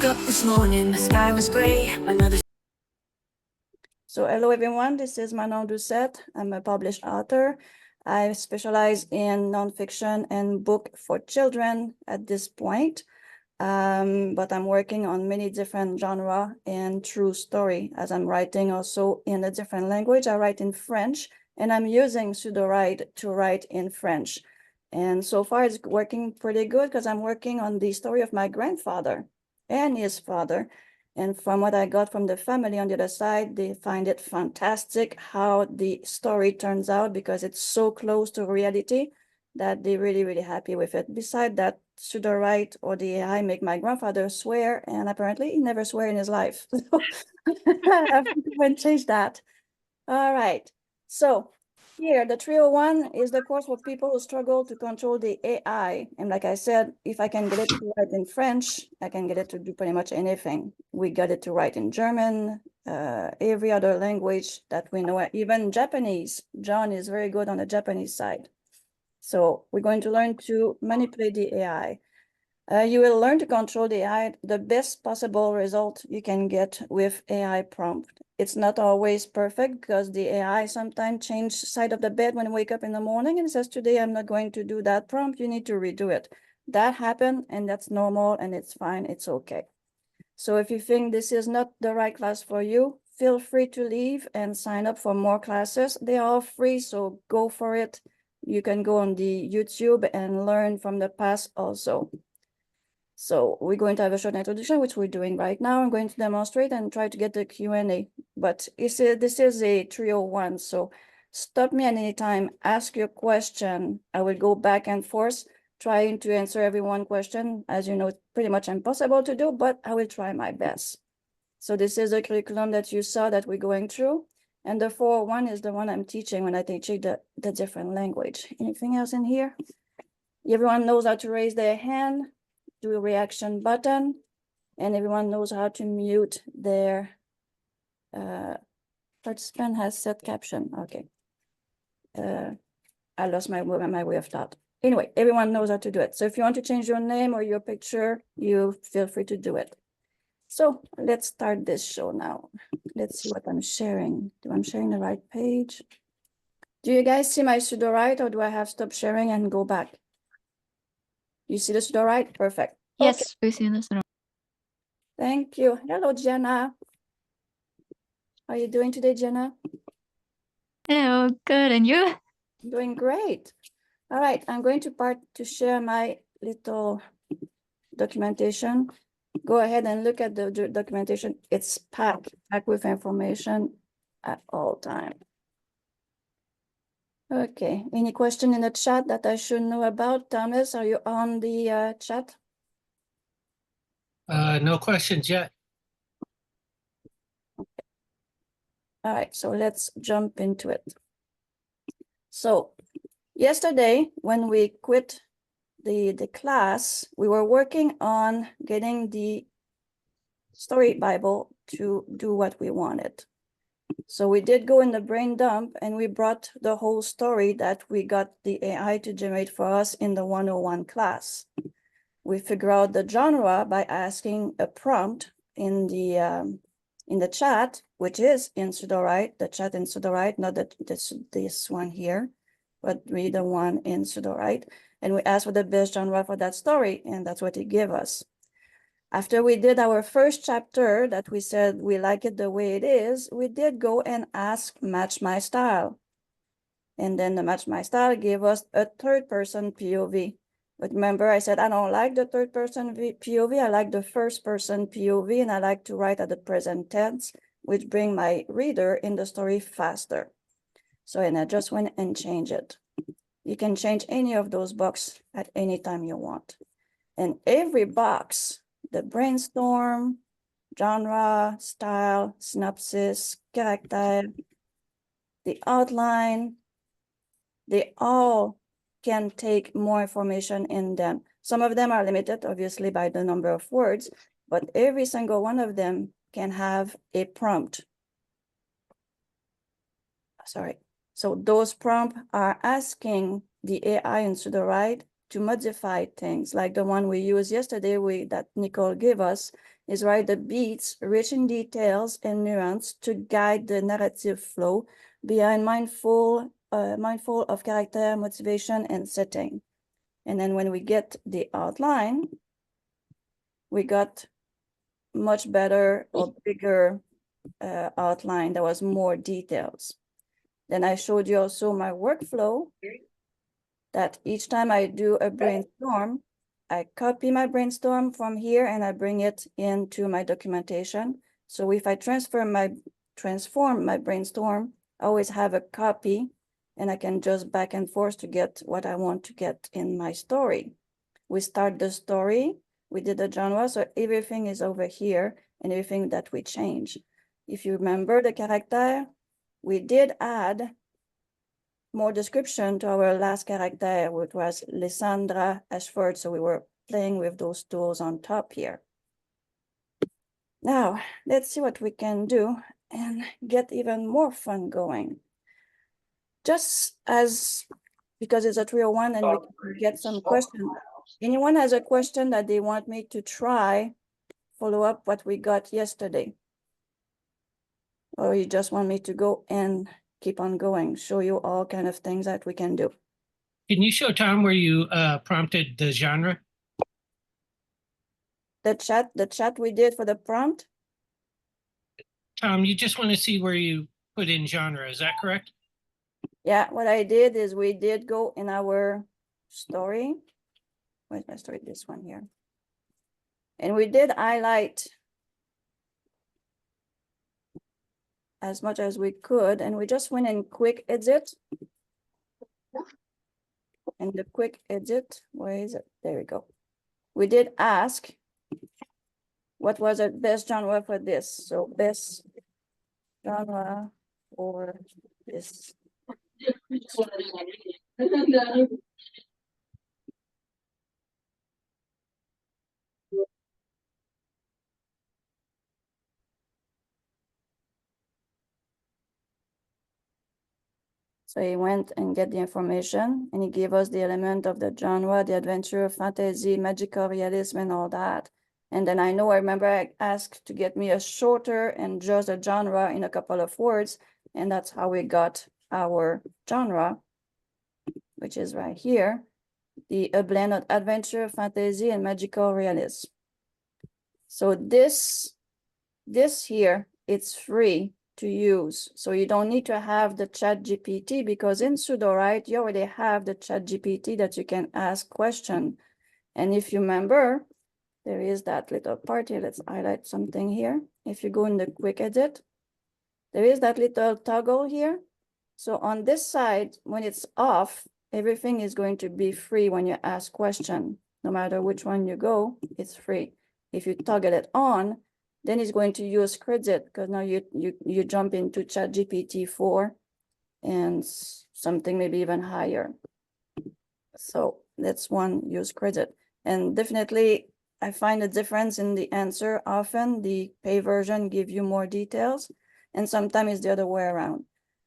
woke up this morning, the sky was gray. Another. So hello everyone, this is Manon Doucette. I'm a published author. I specialize in nonfiction and book for children at this point, but I'm working on many different genre and true story as I'm writing also in a different language. I write in French and I'm using Sudowrite to write in French. And so far it's working pretty good because I'm working on the story of my grandfather and his father. And from what I got from the family on the other side, they find it fantastic how the story turns out because it's so close to reality that they're really, really happy with it. Besides that, Sudowrite or the AI make my grandfather swear, and apparently he never swear in his life. So I have to go and change that. All right. So here, the 301 is the course for people who struggle to control the AI. And like I said, if I can get it to write in French, I can get it to do pretty much anything. We got it to write in German, every other language that we know, even Japanese. John is very good on the Japanese side. So we're going to learn to manipulate the AI. You will learn to control the AI, the best possible result you can get with AI prompt. It's not always perfect because the AI sometimes change side of the bed when you wake up in the morning and it says, today I'm not going to do that prompt, you need to redo it. That happened and that's normal and it's fine, it's okay. So if you think this is not the right class for you, feel free to leave and sign up for more classes. They are all free, so go for it. You can go on the YouTube and learn from the past also. So we're going to have a short introduction, which we're doing right now. I'm going to demonstrate and try to get the Q&A. But this is a 301, so stop me at any time, ask your question. I will go back and forth, trying to answer every one question. As you know, it's pretty much impossible to do, but I will try my best. So this is the curriculum that you saw that we're going through. And the 401 is the one I'm teaching when I teach the different language. Anything else in here? Everyone knows how to raise their hand, do a reaction button, and everyone knows how to mute their participant has set caption. Okay. I lost my way of thought. Anyway, everyone knows how to do it. So if you want to change your name or your picture, you feel free to do it. So let's start this show now. Let's see what I'm sharing. Do I'm sharing the right page? Do you guys see my Sudowrite or do I have stop sharing and go back? You see the Sudowrite? Perfect. Yes, okay. we see this. Thank you. Hello, Jenna. How are you doing today, Jenna? Hello, good. And you? Doing great. All right, I'm going to share my little documentation. Go ahead and look at the documentation. It's packed with information at all time. Okay, any question in the chat that I should know about? Thomas, are you on the chat? No questions yet. Okay. All right, so let's jump into it. So yesterday, when we quit the class, we were working on getting the story Bible to do what we wanted. So we did go in the brain dump and we brought the whole story that we got the AI to generate for us in the 101 class. We figure out the genre by asking a prompt in the chat, which is in Sudowrite, the chat in Sudowrite, not that this one here, but read the one in Sudowrite. And we asked for the best genre for that story, and that's what it gave us. After we did our first chapter that we said we like it the way it is, we did go and ask match my style. And then the match my style gave us a third person POV. But remember, I said, I don't like the third person POV. I like the first person POV, and I like to write at the present tense, which bring my reader in the story faster. So, and I just went and changed it. You can change any of those boxes at any time you want. And every box, the brainstorm, genre, style, synopsis, character, the outline, they all can take more information in them. Some of them are limited, obviously, by the number of words, but every single one of them can have a prompt. Sorry. So those prompts are asking the AI in Sudowrite to modify things, like the one we used yesterday that Nicole gave us is write the beats rich in details and nuance to guide the narrative flow, being mindful of character, motivation, and setting. And then when we get the outline, we got much better or bigger outline. There was more details. Then I showed you also my workflow, that each time I do a brainstorm, I copy my brainstorm from here and I bring it into my documentation. So if I transform my brainstorm, I always have a copy and I can just back and forth to get what I want to get in my story. We start the story, we did the genre, so everything is over here and everything that we change. If you remember the character, we did add more description to our last character, which was Lysandra Ashford. So we were playing with those tools on top here. Now, let's see what we can do and get even more fun going. Just as, because it's a 301 and we can get some questions. Anyone has a question that they want me to try, follow up what we got yesterday? Or you just want me to go and keep on going, show you all kind of things that we can do? Can you show Tom where you prompted the genre? The chat we did for the prompt? Tom, you just want to see where you put in genre, is that correct? Yeah, what I did is we did go in our story. Where's my story? This one here. And we did highlight as much as we could, and we just went in quick edit. And the quick edit, where is it? There we go. We did ask what was the best genre for this. So best genre for this. So he went and get the information and he gave us the element of the genre, the adventure, fantasy, magical realism, and all that. And then I remember I asked to get me a shorter and just a genre in a couple of words. And that's how we got our genre, which is right here. A blend of adventure, fantasy, and magical realism. So this here, it's free to use. So you don't need to have the ChatGPT, because in Sudowrite, you already have the ChatGPT that you can ask question. And if you remember, there is that little part here. Let's highlight something here. If you go in the quick edit, there is that little toggle here. So on this side, when it's off, everything is going to be free when you ask question. No matter which one you go, it's free. If you toggle it on, then it's going to use credit, because now you jump into ChatGPT 4 and something maybe even higher. So that's one, use credit. And definitely I find a difference in the answer. Often the pay version give you more details, and sometimes it's the other way around.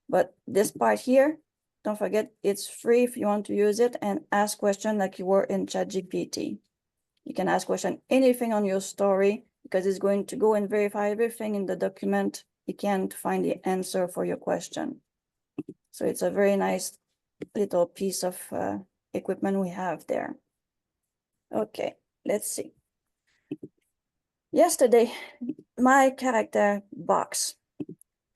But this part here, don't forget, it's free if you want to use it, and ask question like you were in ChatGPT. You can ask question anything on your story, because it's going to go and verify everything in the document. You can't find the answer for your question. So it's a very nice little piece of equipment we have there. Okay, let's see. Yesterday, my character box,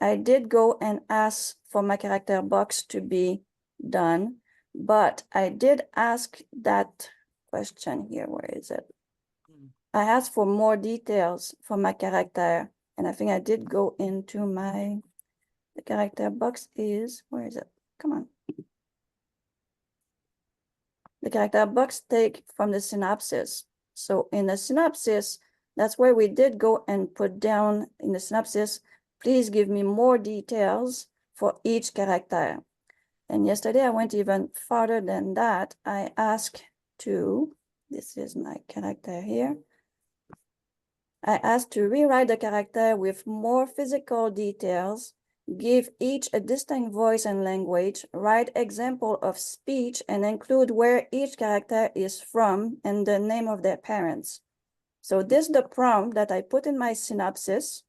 I did go and ask for my character box to be done, but I did ask that question here. Where is it? I asked for more details for my character, and I think I did go into the character box is, where is it? Come on. The character box take from the synopsis. So in the synopsis, that's where we did go and put down in the synopsis, please give me more details for each character. And yesterday I went even farther than that. I asked to, this is my character here. I asked to rewrite the character with more physical details, give each a distinct voice and language, write example of speech, and include where each character is from and the name of their parents. So this is the prompt that I put in my synopsis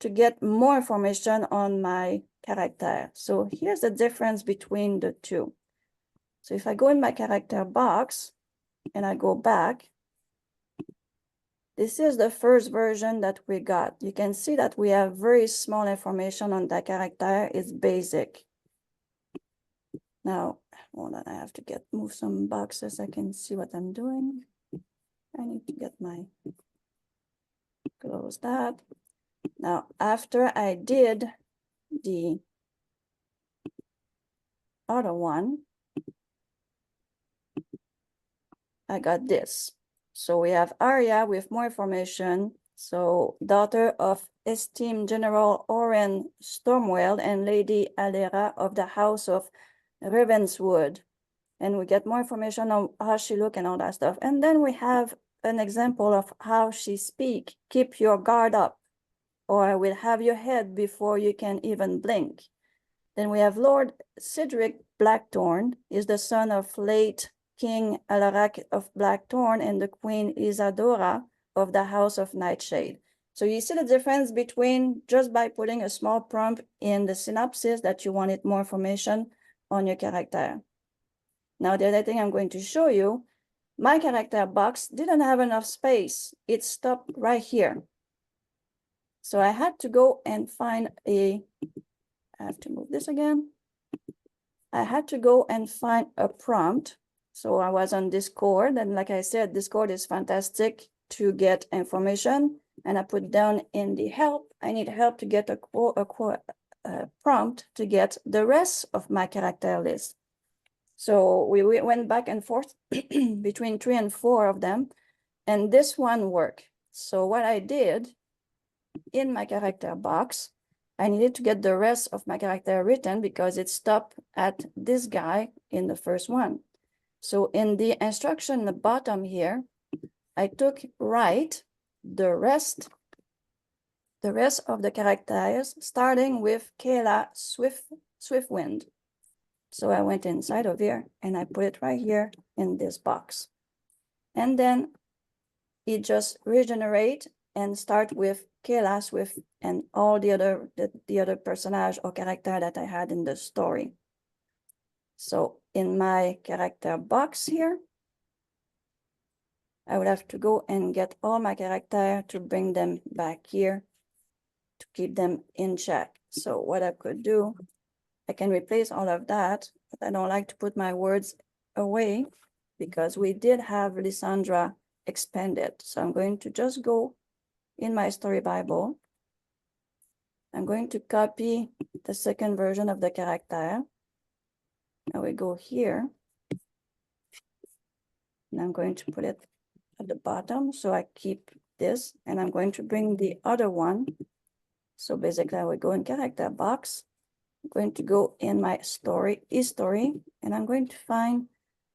to get more information on my character. So here's the difference between the two. So if I go in my character box and I go back, this is the first version that we got. You can see that we have very small information on that character. It's basic. Now, hold on, I have to move some boxes. I can see what I'm doing. I need to get close that. Now, after I did the other one, I got this. So we have Arya with more information. So daughter of esteemed General Oren Stormwell and Lady Alera of the House of Ravenswood. And we get more information on how she look and all that stuff. And then we have an example of how she speak. Keep your guard up, or I will have your head before you can even blink. Then we have Lord Cedric Blackthorn, is the son of late King Alaric of Blackthorn and the Queen Isadora of the House of Nightshade. So you see the difference between just by putting a small prompt in the synopsis that you wanted more information on your character. Now, the other thing I'm going to show you, my character box didn't have enough space. It stopped right here. So I had to go and find I have to move this again. I had to go and find a prompt. So I was on Discord, and like I said, Discord is fantastic to get information. And I put down in the help, I need help to get a prompt to get the rest of my character list. So we went back and forth between 3 and 4 of them, and this one worked. So what I did in my character box, I needed to get the rest of my character written because it stopped at this guy in the first one. So in the instruction in the bottom here, I took write the rest of the characters, starting with Kayla Swiftwind. So I went inside of here and I put it right here in this box. And then it just regenerate and start with Kayla Swift and all the other personage or character that I had in the story. So in my character box here, I would have to go and get all my character to bring them back here to keep them in check. So what I could do, I can replace all of that, but I don't like to put my words away because we did have Lysandra expanded. So I'm going to just go in my story Bible. I'm going to copy the second version of the character. Now we go here. And I'm going to put it at the bottom. So I keep this and I'm going to bring the other one. So basically I will go in character box. I'm going to go in my history, and I'm going to find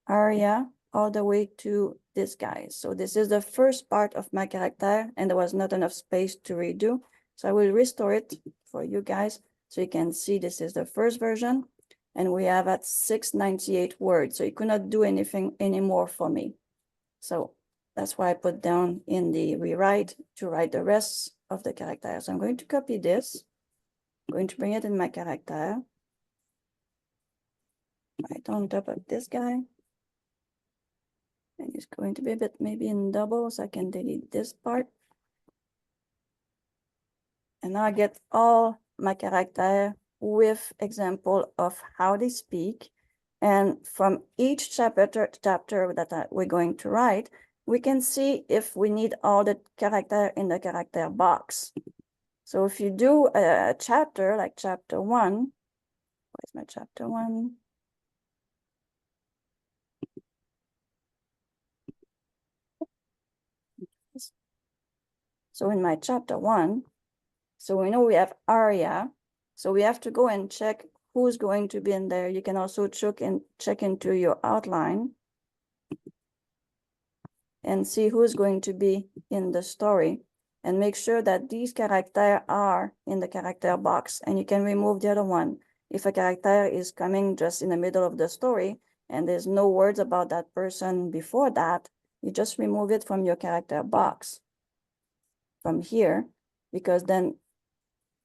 Arya all the way to this guy. So this is the first part of my character and there was not enough space to redo. So I will restore it for you guys so you can see this is the first version and we have at 698 words. So you could not do anything anymore for me. So that's why I put down in the rewrite to write the rest of the character. So I'm going to copy this. I'm going to bring it in my character. Right on top of this guy. And it's going to be a bit maybe in double, so I can delete this part. And now I get all my character with example of how they speak. And from each chapter that we're going to write, we can see if we need all the character in the character box. So if you do a chapter like chapter 1, where's my chapter 1? So in my chapter 1, so we know we have Arya. So we have to go and check who's going to be in there. You can also check into your outline and see who's going to be in the story and make sure that these characters are in the character box, and you can remove the other one. If a character is coming just in the middle of the story and there's no words about that person before that, You just remove it from your character box from here, because then,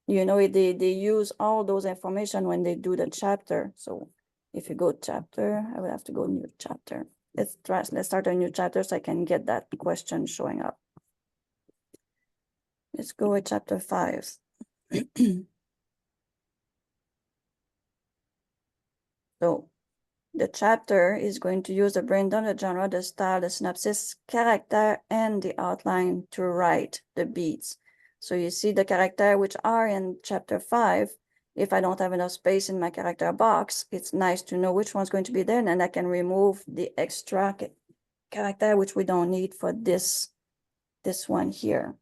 you know, they use all those information when they do the chapter. So if you go chapter, I would have to go new chapter. Let's start a new chapter so I can get that question showing up. Let's go with chapter 5. So the chapter is going to use the breakdown, the genre, the style, the synopsis, character, and the outline to write the beats. So you see the character which are in chapter 5. If I don't have enough space in my character box, it's nice to know which one's going to be there, and then I can remove the extra character which we don't need for this one here.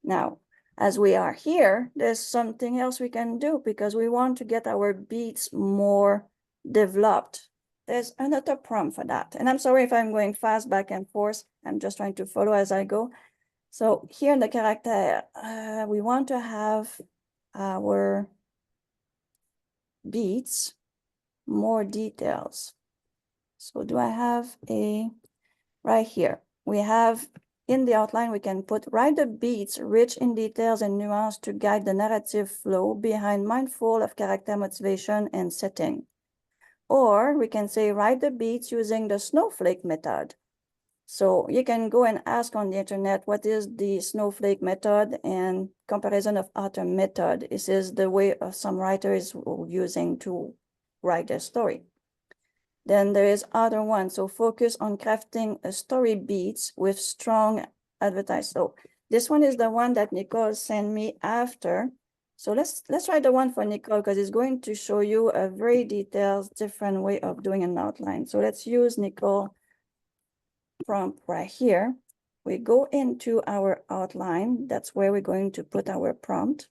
Now, as we are here, there's something else we can do because we want to get our beats more developed. There's another prompt for that. And I'm sorry if I'm going fast back and forth. I'm just trying to follow as I go. So here in the character, we want to have our beats more details. So do I have right here? We have in the outline, we can write the beats rich in details and nuance to guide the narrative flow behind, mindful of character motivation and setting. Or we can say write the beats using the snowflake method. So you can go and ask on the internet, what is the snowflake method and comparison of other method. This is the way some writers are using to write their story. Then there is other one. So focus on crafting a story beats with strong advertise. So this one is the one that Nicole sent me after. So let's try the one for Nicole because it's going to show you a very detailed, different way of doing an outline. So let's use Nicole prompt right here. We go into our outline. That's where we're going to put our prompt.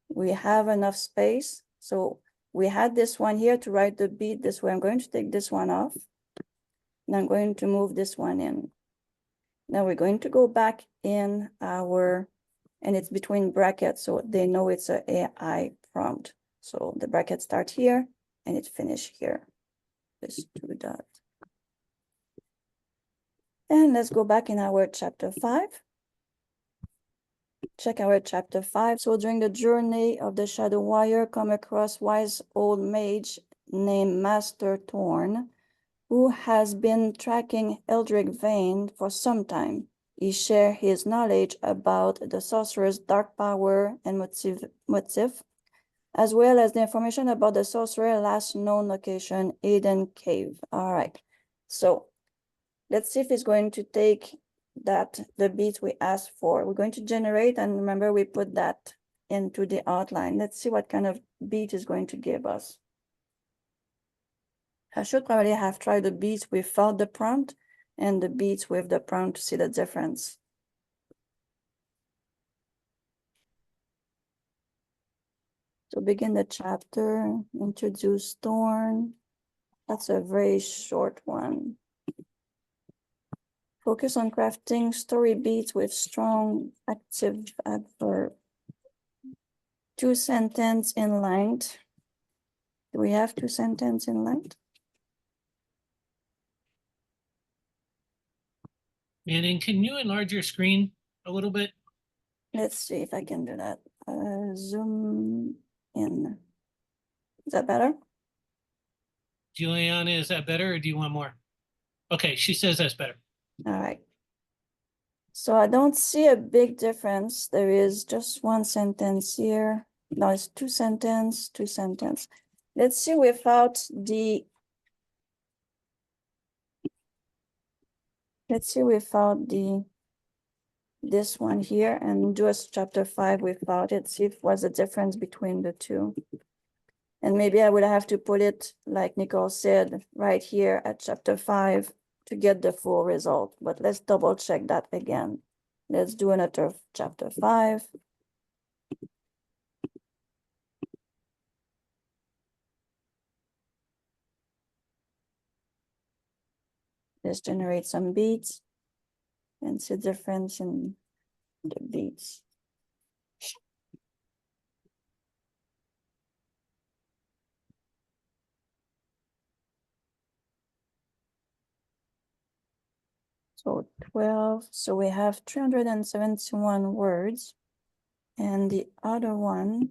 We have enough space. So we had this one here to write the beat this way. I'm going to take this one off. And I'm going to move this one in. Now we're going to go back in our, and it's between brackets, so they know it's an AI prompt. So the brackets start here and it finish here. Just do that. And let's go back in our chapter 5. Check our chapter 5. So during the journey of the Shadow Warrior, come across wise old mage named Master Thorn, who has been tracking Eldrick Vane for some time. He shares his knowledge about the sorcerer's dark power and motive, as well as the information about the sorcerer's last known location, Eden Cave. All right, so let's see if it's going to take the beats we asked for. We're going to generate, and remember we put that into the outline. Let's see what kind of beat is going to give us. I should probably have tried the beats without the prompt and the beats with the prompt to see the difference. So begin the chapter, introduce Thorn. That's a very short one. Focus on crafting story beats with strong active adverb. 2 sentences in length. Do we have 2 sentences in length? And can you enlarge your screen a little bit? Let's see if I can do that. Zoom in. Is that better? Juliana, is that better or do you want more? Okay, she says that's better. All right. So I don't see a big difference. There is just 1 sentence here. No, it's 2 sentences, 2 sentences. Let's see without the, this one here and do a chapter 5 without it. See if what's the difference between the two. And maybe I would have to put it, like Nicole said, right here at chapter 5 to get the full result. But let's double check that again. Let's do another chapter 5. Let's generate some beats and see the difference in the beats. So 12, so we have 371 words. And the other one,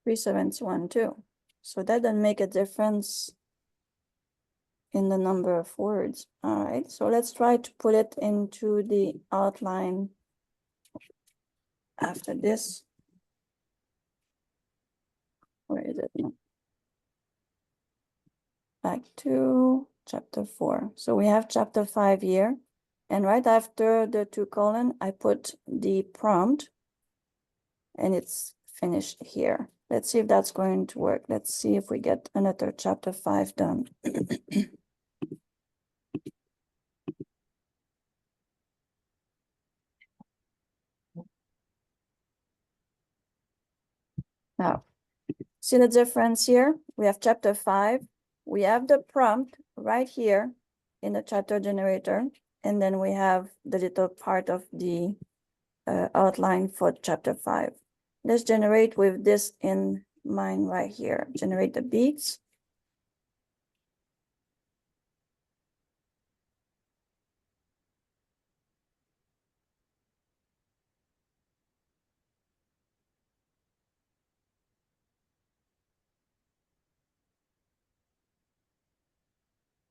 (371) too. So that doesn't make a difference in the number of words. All right, so let's try to put it into the outline after this. Where is it now? Back to chapter 4. So we have chapter 5 here. And right after the 2 colon, I put the prompt. And it's finished here. Let's see if that's going to work. Let's see if we get another chapter 5 done. Now, see the difference here? We have chapter 5. We have the prompt right here in the chapter generator. And then we have the little part of the outline for chapter 5. Let's generate with this in mind right here. Generate the beats.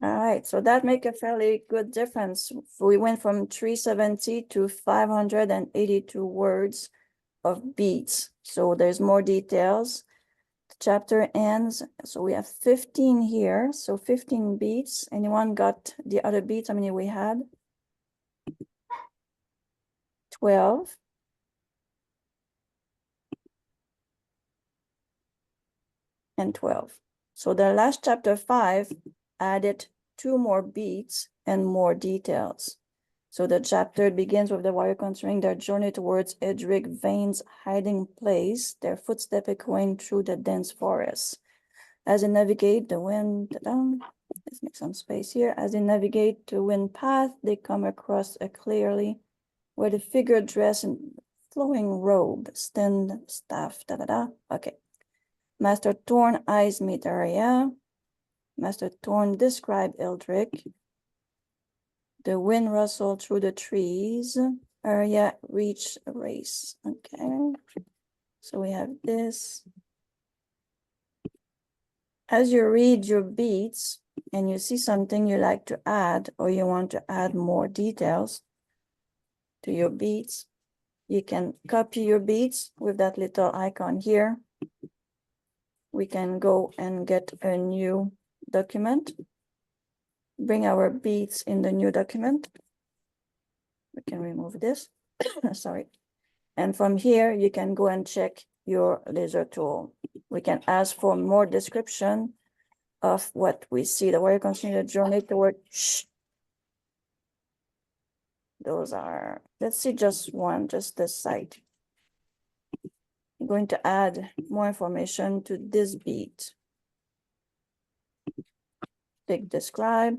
All right, so that make a fairly good difference. We went from 370 to 582 words of beats. So there's more details. The chapter ends, so we have 15 here. So 15 beats. Anyone got the other beats? How many we had? 12. And 12. So the last chapter 5 added 2 more beats and more details. So the chapter begins with the warrior continuing their journey towards Edric Vane's hiding place, their footsteps echoing through the dense forest. As they navigate the wind, let's make some space here. As they navigate the wind path, they come across a clearly where the figure dressed in flowing robe, stand, staff, Okay. Master Thorn eyes meet Arya. Master Thorn described Eldrick. The wind rustled through the trees. Arya reached a race. Okay. So we have this. As you read your beats and you see something you like to add or you want to add more details to your beats, you can copy your beats with that little icon here. We can go and get a new document, bring our beats in the new document. We can remove this, sorry. And from here, you can go and check your laser tool. We can ask for more description of what we see, the warrior continue the journey toward, Those are, let's see just one, just the site. I'm going to add more information to this beat. Click describe.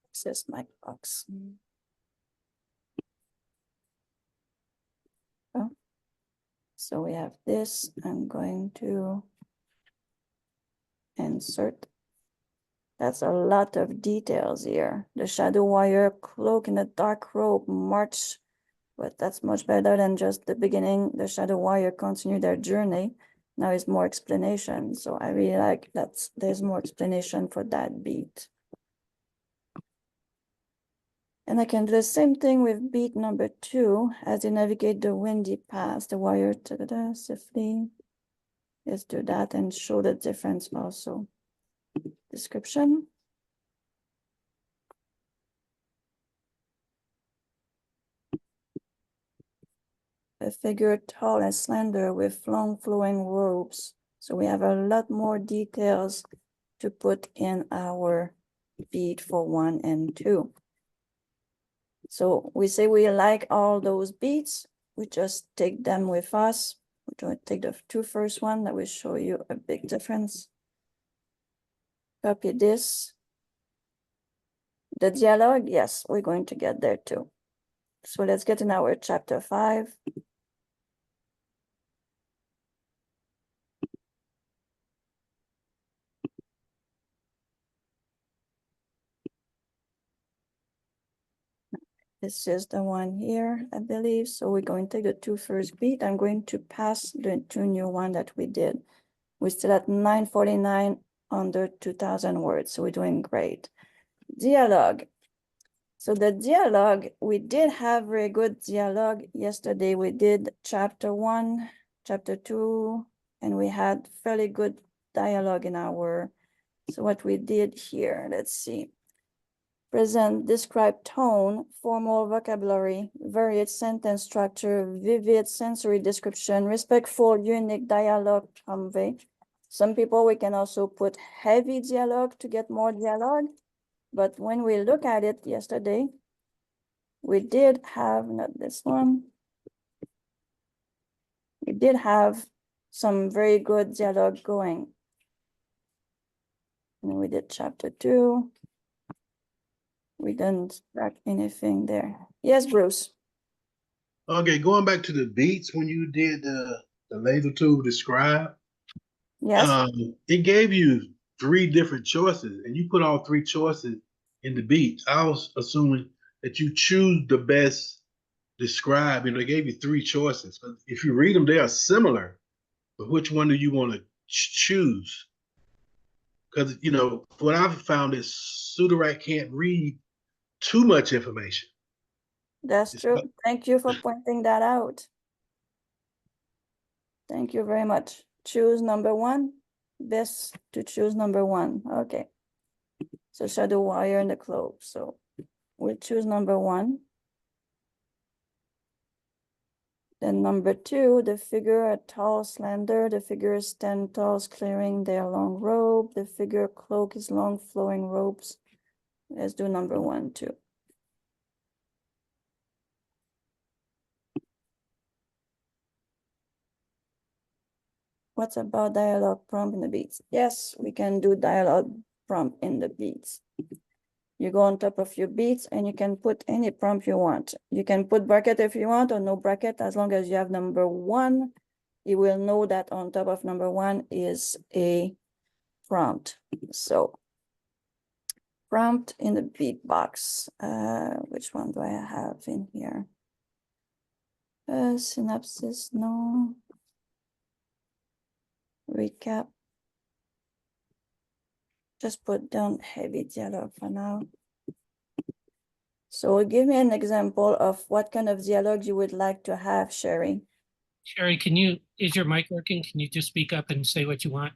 Access my box. Oh. So we have this. I'm going to insert. That's a lot of details here. The shadow warrior cloak in a dark robe march, but that's much better than just the beginning. The shadow warrior continue their journey. Now is more explanation. So I really like that there's more explanation for that beat. And I can do the same thing with beat number 2 as they navigate the windy path. The warrior safely. Let's do that and show the difference also. Description. A figure tall and slender with long flowing robes. So we have a lot more details to put in our beat for 1 and 2. So we say we like all those beats. We just take them with us. We're going to take the 2 first one that will show you a big difference. Copy this. The dialogue, yes, we're going to get there too. So let's get in our chapter 5. This is the one here, I believe. So we're going to take the 2 first beat. I'm going to pass the 2 new one that we did. We're still at 949 under 2,000 words. So we're doing great. Dialogue. So the dialogue, we did have very good dialogue. Yesterday we did chapter 1, chapter 2, and we had fairly good dialogue in our, so what we did here, let's see. Present, describe tone, formal vocabulary, varied sentence structure, vivid sensory description, respectful, unique dialogue convey. Some people, we can also put heavy dialogue to get more dialogue. But when we look at it yesterday, we did have, not this one, we did have some very good dialogue going. And we did chapter 2. We didn't track anything there. Yes, Bruce. Okay, going back to the beats when you did the laser tool describe, Yes, it gave you 3 different choices, and you put all 3 choices in the beat. I was assuming that you choose the best describe, and they gave you 3 choices. But if you read them, they are similar. But which one do you want to choose? Because what I've found is Sudowrite can't read too much information. that's It's true. not- Thank you for pointing that out. Thank you very much. Choose number 1. Best to choose number 1. Okay. So shadow wire and the clove. So we'll choose number 1. Then number 2, the figure are tall, slender. The figure stand tall, clearing their long robe. The figure cloak is long, flowing robes. Let's do number 1 too. What's about dialogue prompt in the beats? Yes, we can do dialogue prompt in the beats. You go on top of your beats and you can put any prompt you want. You can put bracket if you want or no bracket. As long as you have number 1, you will know that on top of number 1 is a prompt. So prompt in the beat box. Which one do I have in here? Synopsis, no. Recap. Just put down heavy dialogue for now. So give me an example of what kind of dialogue you would like to have, Sherry. Sherry, is your mic working? Can you just speak up and say what you want?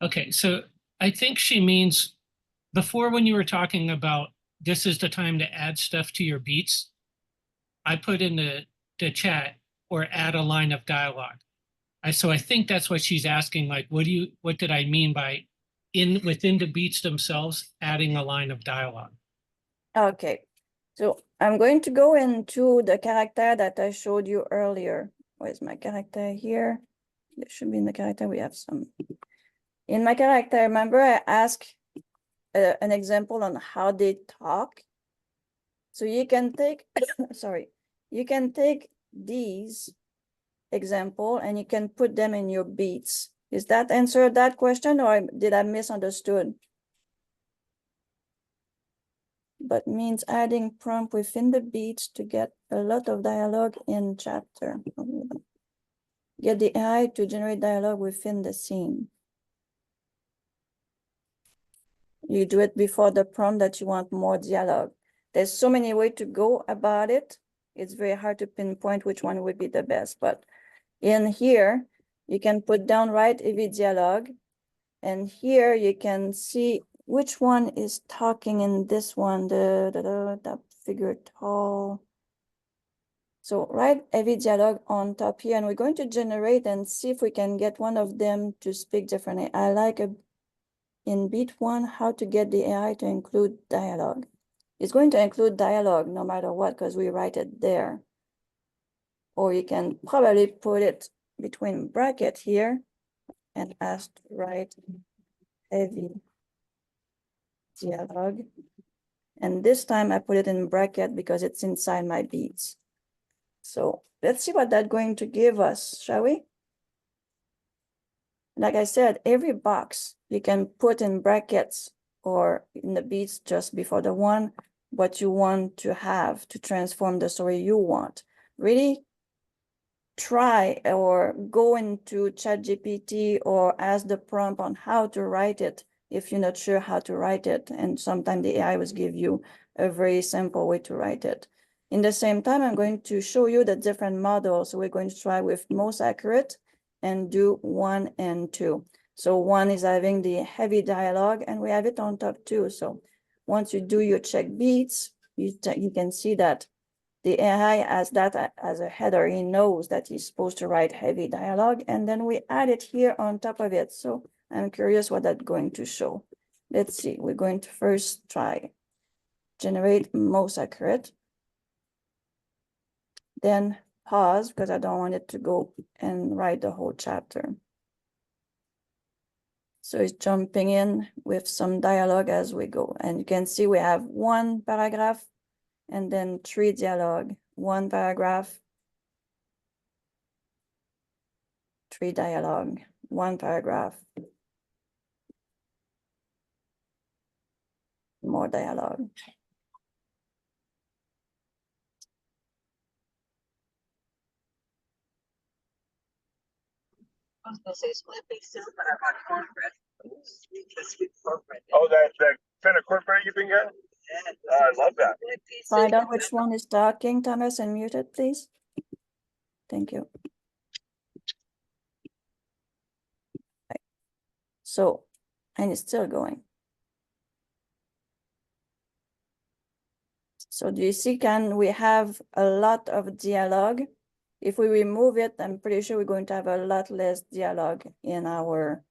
Okay, so I think she means before when you were talking about this is the time to add stuff to your beats, I put in the chat or add a line of dialogue. So I think that's what she's asking, like, what did I mean by within the beats themselves, adding a line of dialogue? Okay, so I'm going to go into the character that I showed you earlier. Where's my character here? It should be in the character. We have some. In my character, remember I asked an example on how they talk. So you can take, sorry, you can take these example and you can put them in your beats. Is that answer that question or did I misunderstood? But means adding prompt within the beats to get a lot of dialogue in chapter. Get the AI to generate dialogue within the scene. You do it before the prompt that you want more dialogue. There's so many ways to go about it. It's very hard to pinpoint which one would be the best, but in here, you can put down right heavy dialogue. And here you can see which one is talking in this one, the figure tall. So write heavy dialogue on top here, and we're going to generate and see if we can get one of them to speak differently. I like in beat 1, how to get the AI to include dialogue. It's going to include dialogue no matter what, because we write it there. or you can probably put it between bracket here and ask to write heavy dialogue. And this time I put it in bracket because it's inside my beads. So let's see what that's going to give us, shall we? Like I said, every box you can put in brackets or in the beads just before the one, what you want to have to transform the story you want. Really try or go into ChatGPT or ask the prompt on how to write it if you're not sure how to write it. And sometimes the AI will give you a very simple way to write it. In the same time, I'm going to show you the different models. So we're going to try with most accurate and do 1 and 2. So 1 is having the heavy dialogue and we have it on top too. So once you do your check beats, you can see that the AI has that as a header. He knows that he's supposed to write heavy dialogue, and then we add it here on top of it. So I'm curious what that's going to show. Let's see. We're going to first try generate most accurate. Then pause because I don't want it to go and write the whole chapter. So it's jumping in with some dialogue as we go. And you can see we have 1 paragraph and then 3 dialogue, 1 paragraph, 3 dialogue, 1 paragraph, more dialogue. I was gonna say split big soup, but I bought cornbread. Oh, that kind of cornbread you've been getting? I love that. Find out which one is talking, Thomas, and mute it, please. Thank you. Right. So, and it's still going. So do you see, we have a lot of dialogue. If we remove it, I'm pretty sure we're going to have a lot less dialogue in our,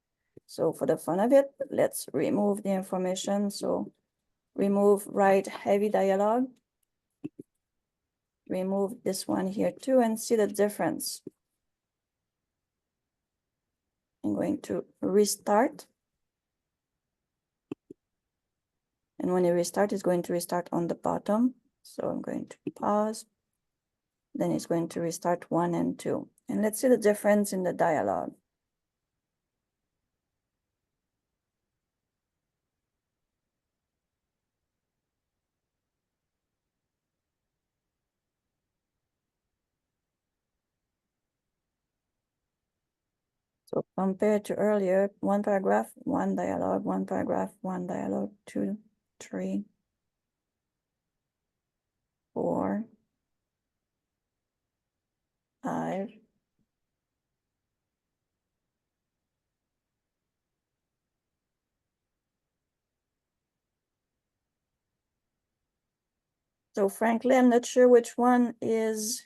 so for the fun of it, let's remove the information. So remove write heavy dialogue. Remove this one here too and see the difference. I'm going to restart. And when you restart, it's going to restart on the bottom. So I'm going to pause. Then it's going to restart 1 and 2. And let's see the difference in the dialogue. So compared to earlier, 1 paragraph, 1 dialogue, 1 paragraph, 1 dialogue, 2, 3, 4, 5. So frankly, I'm not sure which one is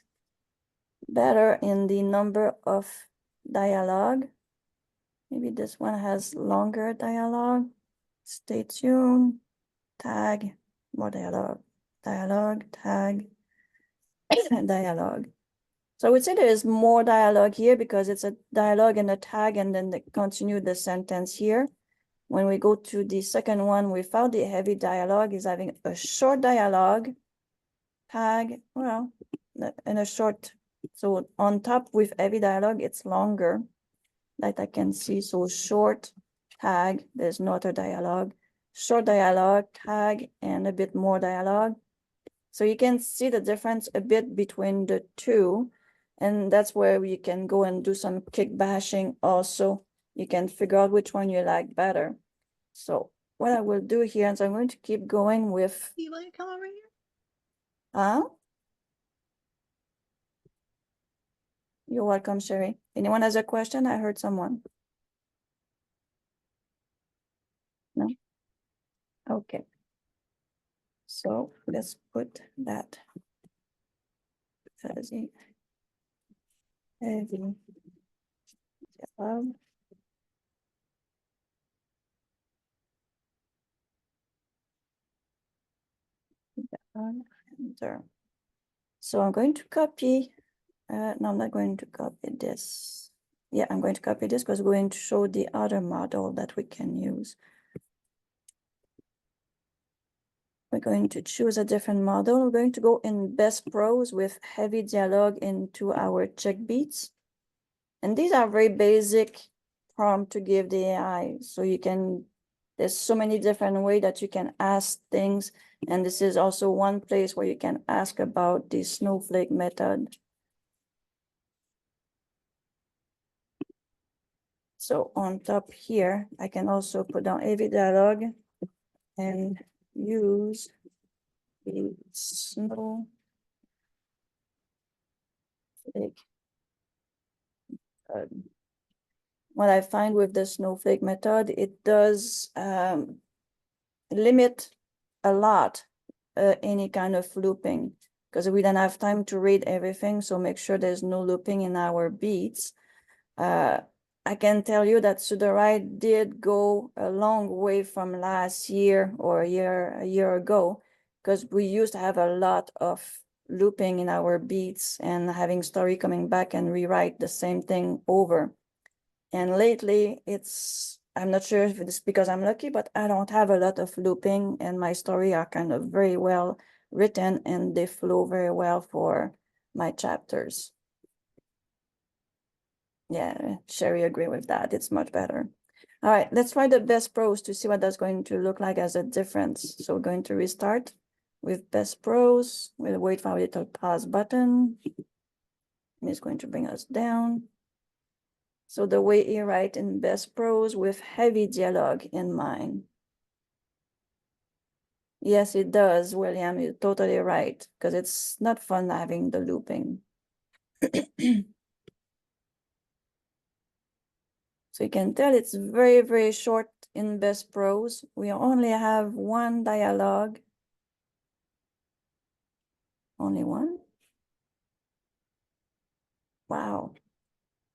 better in the number of dialogue. Maybe this one has longer dialogue. Stay tuned. Tag, more dialogue, dialogue, tag, dialogue. So I would say there is more dialogue here because it's a dialogue and a tag and then they continue the sentence here. When we go to the second one, we found the heavy dialogue is having a short dialogue, tag, well, and a short. So on top with heavy dialogue, it's longer, like I can see. So short, tag, there's no other dialogue. Short dialogue, tag, and a bit more dialogue. So you can see the difference a bit between the two. And that's where you can go and do some kick bashing also. You can figure out which one you like better. So what I will do here is I'm going to keep going with. You want to come over here? Huh? You're welcome, Sherry. Anyone has a question? I heard someone. No? Okay. So let's put that. Heavy. Enter. So I'm going to copy No, I'm not going to copy this. Yeah, I'm going to copy this because we're going to show the other model that we can use. We're going to choose a different model. We're going to go in best prose with heavy dialogue into our check beats. And these are very basic prompt to give the AI. So you can, there's so many different ways that you can ask things. And this is also one place where you can ask about the snowflake method. So on top here, I can also put down heavy dialogue and use the snowflake. What I find with the snowflake method, it does limit a lot any kind of looping because we don't have time to read everything. So make sure there's no looping in our beats. I can tell you that Sudowrite did go a long way from last year or a year ago, because we used to have a lot of looping in our beats and having story coming back and rewrite the same thing over. And lately I'm not sure if it's because I'm lucky, but I don't have a lot of looping and my story are kind of very well written and they flow very well for my chapters. Yeah, Sherry agree with that. It's much better. All right, let's try the best prose to see what that's going to look like as a difference. So we're going to restart with best prose. We'll wait for a little pause button. And it's going to bring us down. So the way you write in best prose with heavy dialogue in mind. Yes, it does, William. You're totally right, because it's not fun having the looping. So you can tell it's very, very short in best prose. We only have one dialogue. Only one? Wow.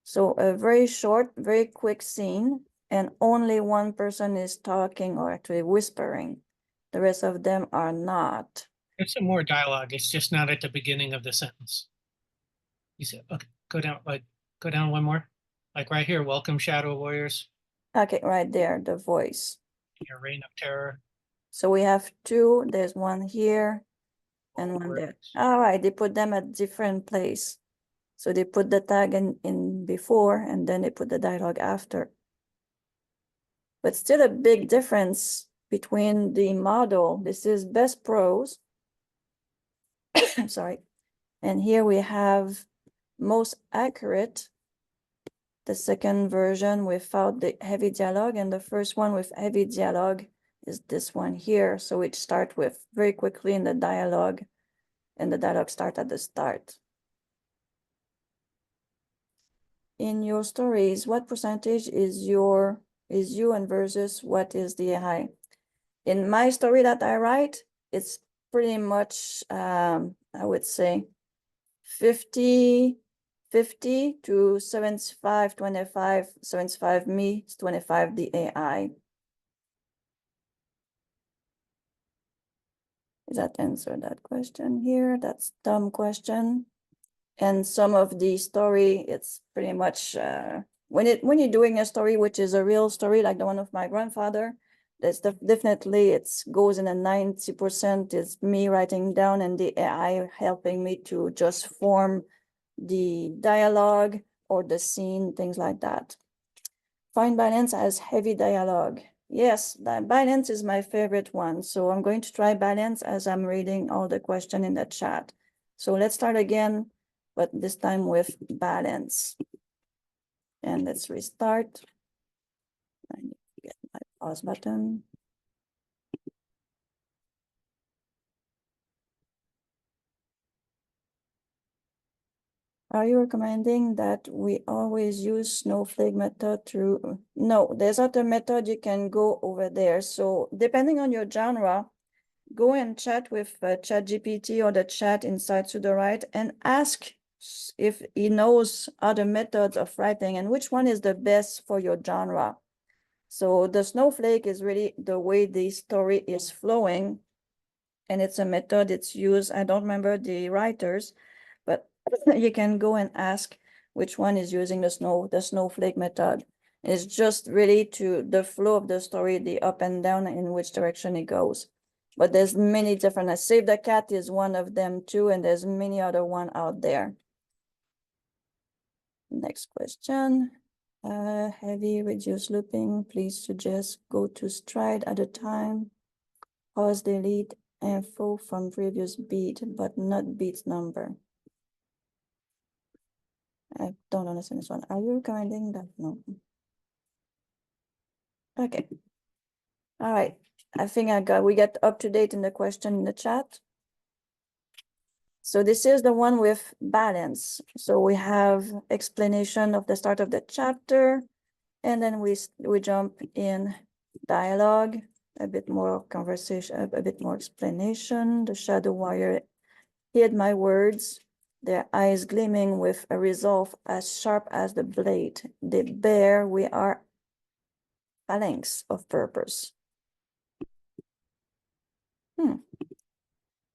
So a very short, very quick scene, and only one person is talking or actually whispering. The rest of them are not. There's some more dialogue. It's just not at the beginning of the sentence. You said, okay, go down one more. Like right here, welcome Shadow Warriors, Okay, right there, the voice. your reign of terror. So we have two, there's one here and one there. Words. All right, they put them at different place. So they put the tag in before and then they put the dialogue after. But still a big difference between the model. This is best prose. I'm sorry. And here we have most accurate, the second version without the heavy dialogue, and the first one with heavy dialogue is this one here. So it starts with very quickly in the dialogue, and the dialogue starts at the start. In your stories, what percentage is you and versus what is the AI? In my story that I write, it's pretty much I would say 50 to 75, 25, 75 me, 25 the AI. Does that answer that question here? That's dumb question. And some of the story, it's pretty much when you're doing a story which is a real story like the one of my grandfather, that's definitely goes in a 90% is me writing down and the AI helping me to just form the dialogue or the scene, things like that. Find balance as heavy dialogue. Yes, that balance is my favorite one. So I'm going to try balance as I'm reading all the question in the chat. So let's start again, but this time with balance. And let's restart. I need to get my pause button. Are you recommending that we always use snowflake method through? No, there's other method you can go over there. So depending on your genre, go and chat with ChatGPT or the chat inside Sudowrite and ask if he knows other methods of writing and which one is the best for your genre. So the snowflake is really the way the story is flowing, and it's a method it's used. I don't remember the writers, but you can go and ask which one is using the snowflake method. It's just really to the flow of the story, the up and down, in which direction it goes. But there's many different. Save the Cat is one of them too, and there's many other one out there. Next question. Heavy reduce looping. Please suggest go to stride at a time. Pause, delete info from previous beat, but not beat number. I don't understand this one. Are you recommending that? No. Okay. All right. I think we get up to date in the question in the chat. So this is the one with balance. So we have explanation of the start of the chapter, and then we jump in dialogue, a bit more conversation, a bit more explanation. The shadow warrior hid my words, their eyes gleaming with a resolve as sharp as the blade. They bear we are phalanx of purpose.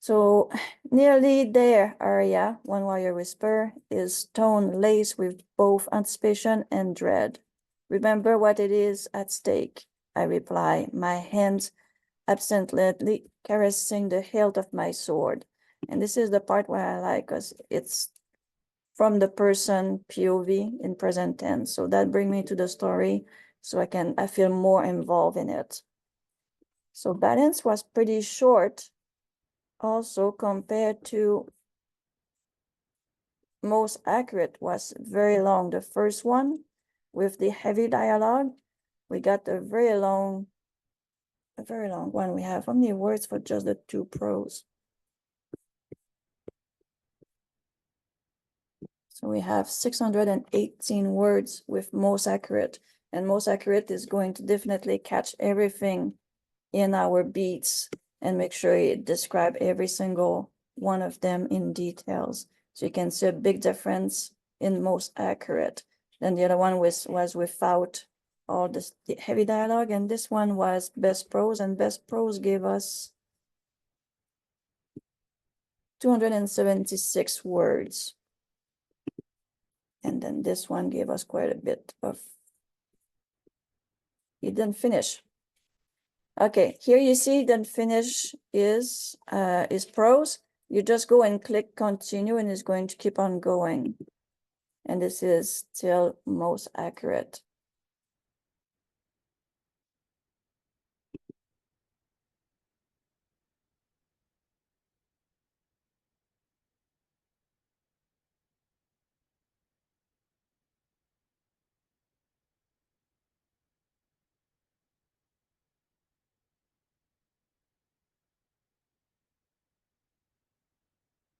So nearly there, Arya, one warrior whisper, is tone laced with both anticipation and dread. Remember what it is at stake, I reply, my hands absently caressing the hilt of my sword. And this is the part where I like, because it's from the person POV in present tense. So that brings me to the story, so I feel more involved in it. So balance was pretty short, also compared to most accurate was very long. The first one with the heavy dialogue, we got a very long one. We have how many words for just the two prose? So we have 618 words with most accurate, and most accurate is going to definitely catch everything in our beats and make sure it describe every single one of them in details. So you can see a big difference in most accurate. Then the other one was without all the heavy dialogue, and this one was best prose, and best prose gave us 276 words. And then this one gave us quite a bit of, it didn't finish. Okay, here you see then finish is prose. You just go and click continue and it's going to keep on going. And this is still most accurate.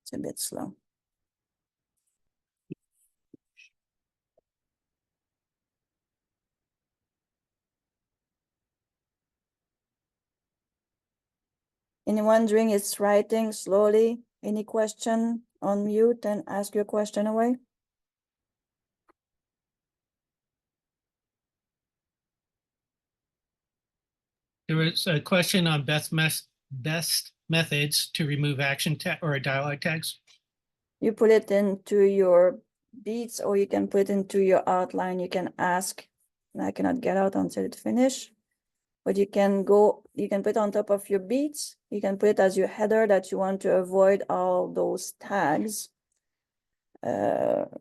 It's a bit slow. Anyone doing its writing slowly? Any question? On mute and ask your question away. There was a question on best methods to remove action tag or dialogue tags. You put it into your beats, or you can put it into your outline. You can ask, and I cannot get out until it finish. But you can put it on top of your beats. You can put it as your header that you want to avoid all those tags,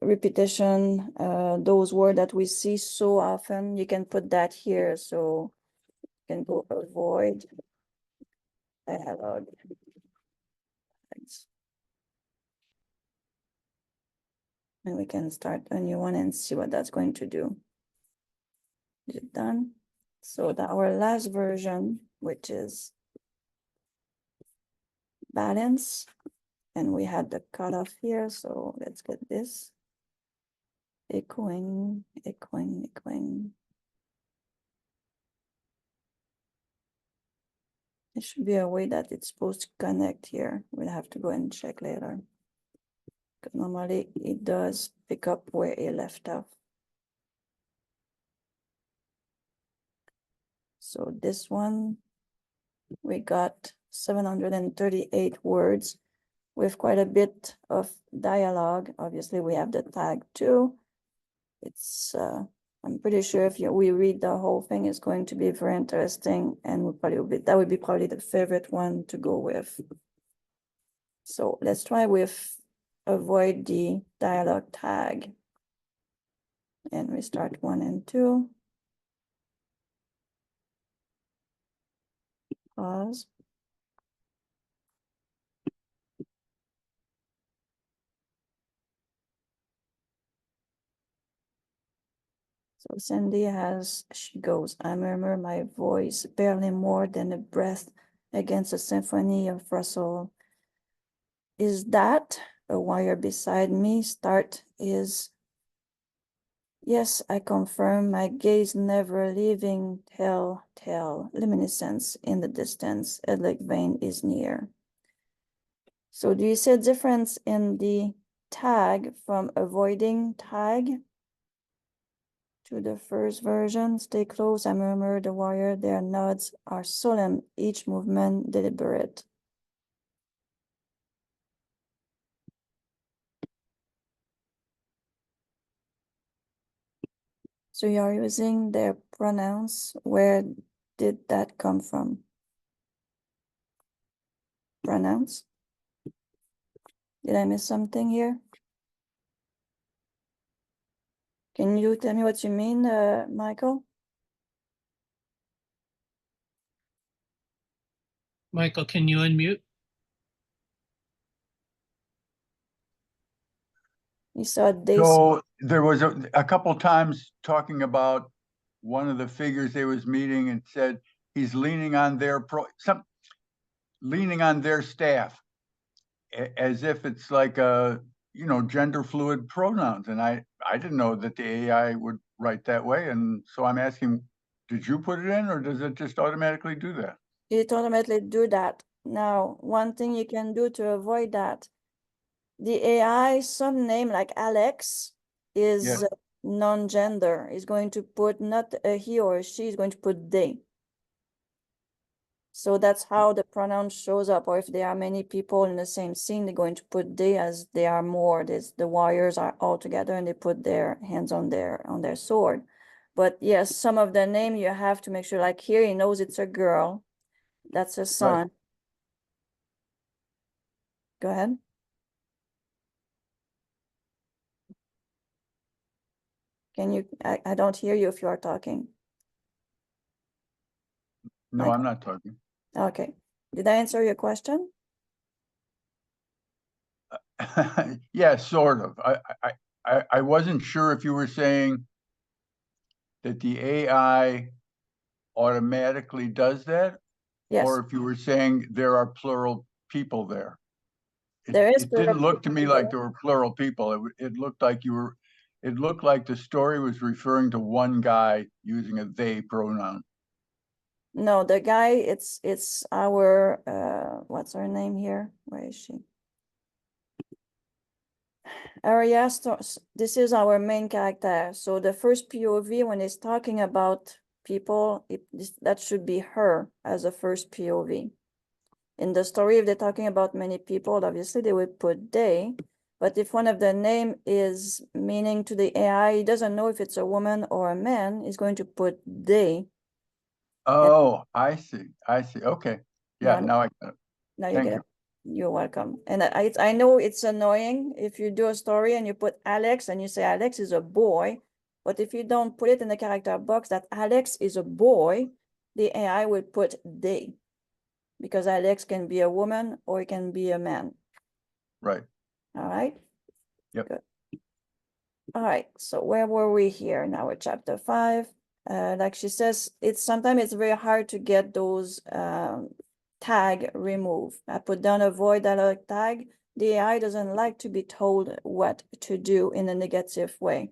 repetition, those words that we see so often. You can put that here. So you can go avoid dialogue tags. And we can start a new one and see what that's going to do. Is it done? So our last version, which is balance, and we had the cutoff here. So let's get this. Echoing. There should be a way that it's supposed to connect here. We'll have to go and check later. Because normally it does pick up where it left off. So this one, we got 738 words. with quite a bit of dialogue. Obviously, we have the tag too. It's, I'm pretty sure if we read the whole thing, it's going to be very interesting, and that would be probably the favorite one to go with. So let's try with avoid the dialogue tag. And we start 1 and 2. Pause. So Cindy she goes, I murmur my voice, barely more than a breath against a symphony of rustle. Is that a wire beside me? Start is, yes, I confirm, my gaze never leaving, tell, luminescence in the distance, a lake vein is near. So do you see a difference in the tag from avoiding tag to the first version? Stay close, I murmur the wire, their nods are solemn, each movement deliberate. So you are using their pronouns. Where did that come from? Pronouns? Did I miss something here? Can you tell me what you mean, Michael? Michael, can you unmute? You saw they. So there was a couple times talking about one of the figures they was meeting and said he's leaning on their leaning on their staff as if it's like a, you know, gender fluid pronouns. And I didn't know that the AI would write that way. And so I'm asking, did you put it in, or does it just automatically do that? It automatically do that. Now, one thing you can do to avoid that, the AI, some name like Alex is Yes. non-gender, is going to put not a he or a she, is going to put they. So that's how the pronoun shows up. Or if there are many people in the same scene, they're going to put they as they are more. The wires are all together and they put their hands on their sword. But yes, some of the name you have to make sure, like here he knows it's a girl. That's a son. Right. Go ahead. Can you, I don't hear you if you are talking. No, I'm not talking. Okay. Did I answer your question? Yeah, sort of. I wasn't sure if you were saying that the AI automatically does that, Yes. or if you were saying there are plural people there. It didn't look to me like there were plural people. It looked like it looked like the story was referring to one guy using a they pronoun. No, the guy, it's our, what's her name here? Where is she? Ariastos, this is our main character. So the first POV, when it's talking about people, that should be her as a first POV. In the story, if they're talking about many people, obviously they would put they. But if one of the name is meaning to the AI, he doesn't know if it's a woman or a man, he's going to put they. Oh, I see. Okay. Yeah, now I get it. Now you Thank get you. it. You're welcome. And I know it's annoying if you do a story and you put Alex and you say Alex is a boy, but if you don't put it in the character box that Alex is a boy, the AI will put they, because Alex can be a woman or it can be a man. Right. All right. Yep. Good. All right. So where were we here? Now we're chapter 5. Like she says, sometimes it's very hard to get those tag remove. I put down avoid dialogue tag. The AI doesn't like to be told what to do in a negative way.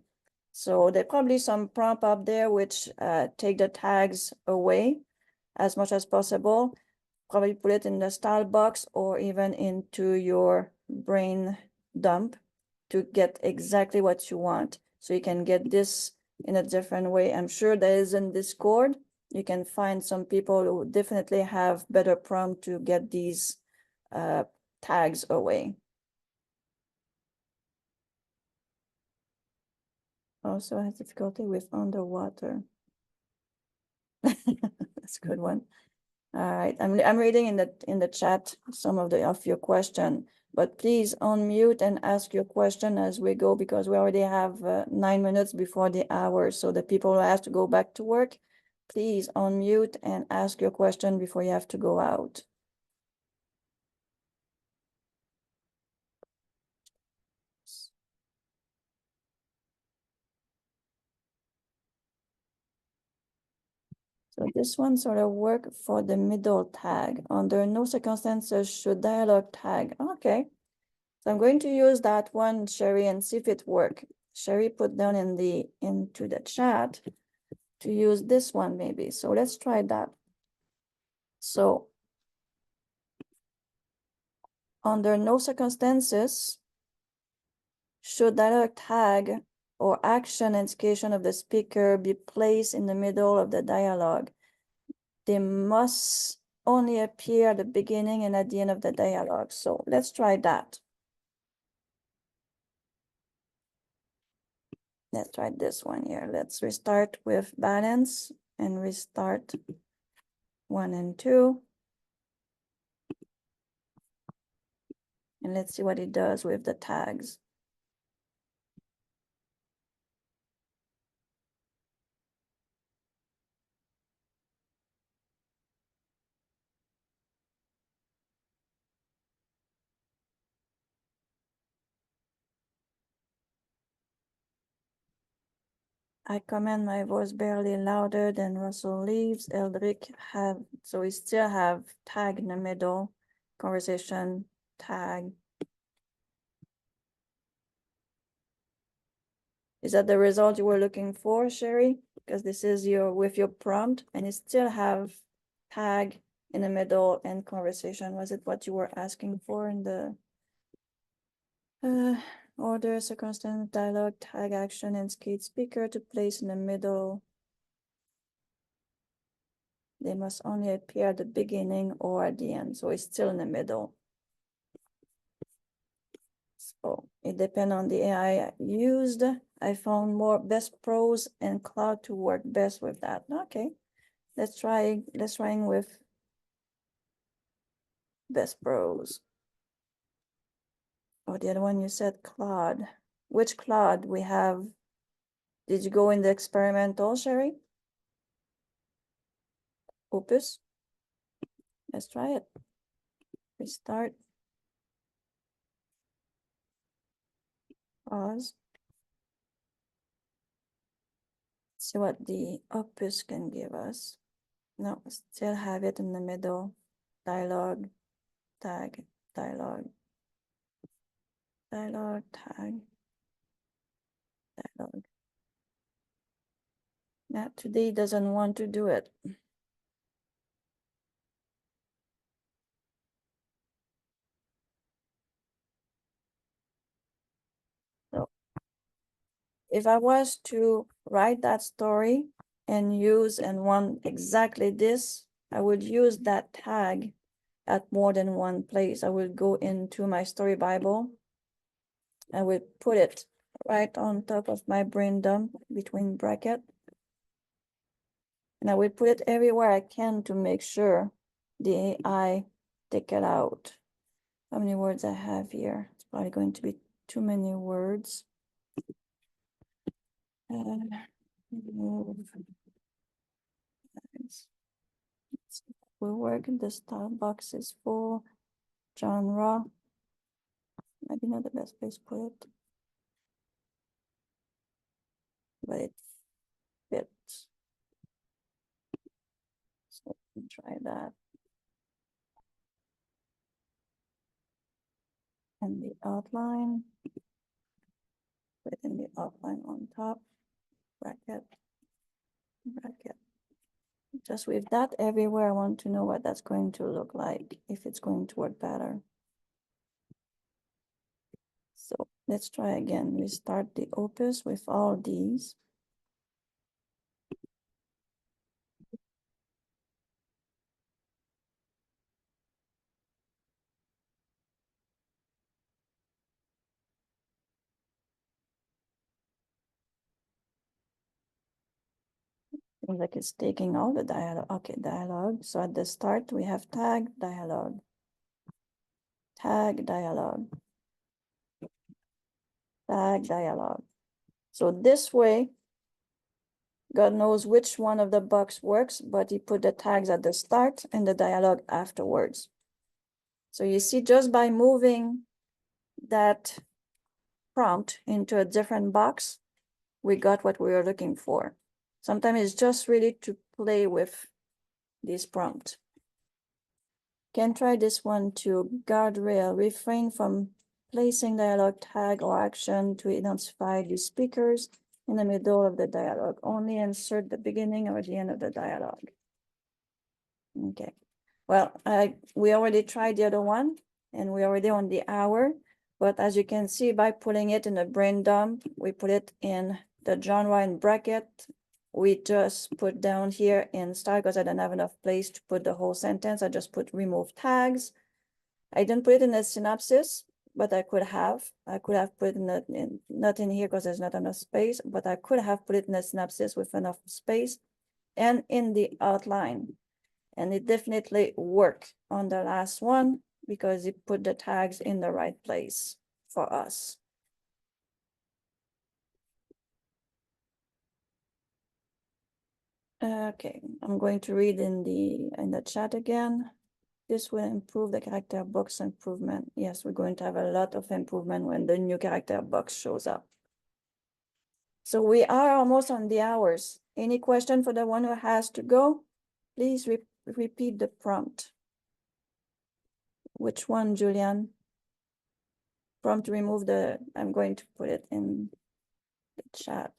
So there's probably some prompt up there which take the tags away as much as possible. Probably put it in the style box or even into your brain dump to get exactly what you want. So you can get this in a different way. I'm sure there is in Discord. You can find some people who definitely have better prompt to get these tags away. Also has difficulty with underwater. That's a good one. All right, I'm reading in the chat some of your question, but please unmute and ask your question as we go, because we already have 9 minutes before the hour. So the people who have to go back to work, please unmute and ask your question before you have to go out. So this one sort of work for the middle tag. Under no circumstances should dialogue tag. Okay. So I'm going to use that one, Sherry, and see if it works. Sherry put down into the chat to use this one maybe. So let's try that. So under no circumstances should dialogue tag or action indication of the speaker be placed in the middle of the dialogue. They must only appear at the beginning and at the end of the dialogue. So let's try that. Let's try this one here. Let's restart with balance and restart 1 and 2. And let's see what it does with the tags. I command my voice barely louder than Russell leaves. Eldrick have, so we still have tag in the middle, conversation, tag. Is that the result you were looking for, Sherry? Because this is with your prompt and you still have tag in the middle and conversation. Was it what you were asking for in the order, circumstance, dialogue, tag, action, and skate speaker to place in the middle? They must only appear at the beginning or at the end, so it's still in the middle. So it depends on the AI used. I found more best pros and cloud to work best with that. Okay, let's try with best pros. Oh, the other one you said Claude. Which Claude we have? Did you go in the experimental, Sherry? Opus? Let's try it. Restart. Pause. See what the Opus can give us. No, still have it in the middle. Dialogue, tag, dialogue, dialogue, tag, dialogue. Now today doesn't want to do it. So if I was to write that story and use and want exactly this, I would use that tag at more than one place. I would go into my story Bible. I would put it right on top of my brain dump between bracket. And I will put it everywhere I can to make sure the AI take it out. How many words I have here? It's probably going to be too many words. Will work. The start box is full. Genre. Maybe not the best place to put it. But it fits. So we can try that. And the outline. Put in the outline on top. Bracket. Bracket. Just with that everywhere, I want to know what that's going to look like, if it's going to work better. So let's try again. We start the Opus with all these. Seems like it's taking all the dialogue. Okay, dialogue. So at the start, we have tag, dialogue. Tag, dialogue. Tag, dialogue. So this way, God knows which one of the box works, but he put the tags at the start and the dialogue afterwards. So you see, just by moving that prompt into a different box, we got what we were looking for. Sometimes it's just really to play with this prompt. Can try this one too. Guardrail, refrain from placing dialogue tag or action to identify the speakers in the middle of the dialogue. Only insert the beginning or the end of the dialogue. Okay. Well, we already tried the other one and we're already on the hour. But as you can see, by putting it in a brain dump, we put it in the genre in bracket. We just put down here in style because I don't have enough place to put the whole sentence. I just put remove tags. I didn't put it in a synopsis, but I could have. I could have put it not in here because there's not enough space, but I could have put it in a synopsis with enough space and in the outline. And it definitely worked on the last one because it put the tags in the right place for us. Okay, I'm going to read in the chat again. This will improve the character box improvement. Yes, we're going to have a lot of improvement when the new character box shows up. So we are almost on the hours. Any question for the one who has to go? Please repeat the prompt. Which one, Julian? Prompt to remove the, I'm going to put it in the chat.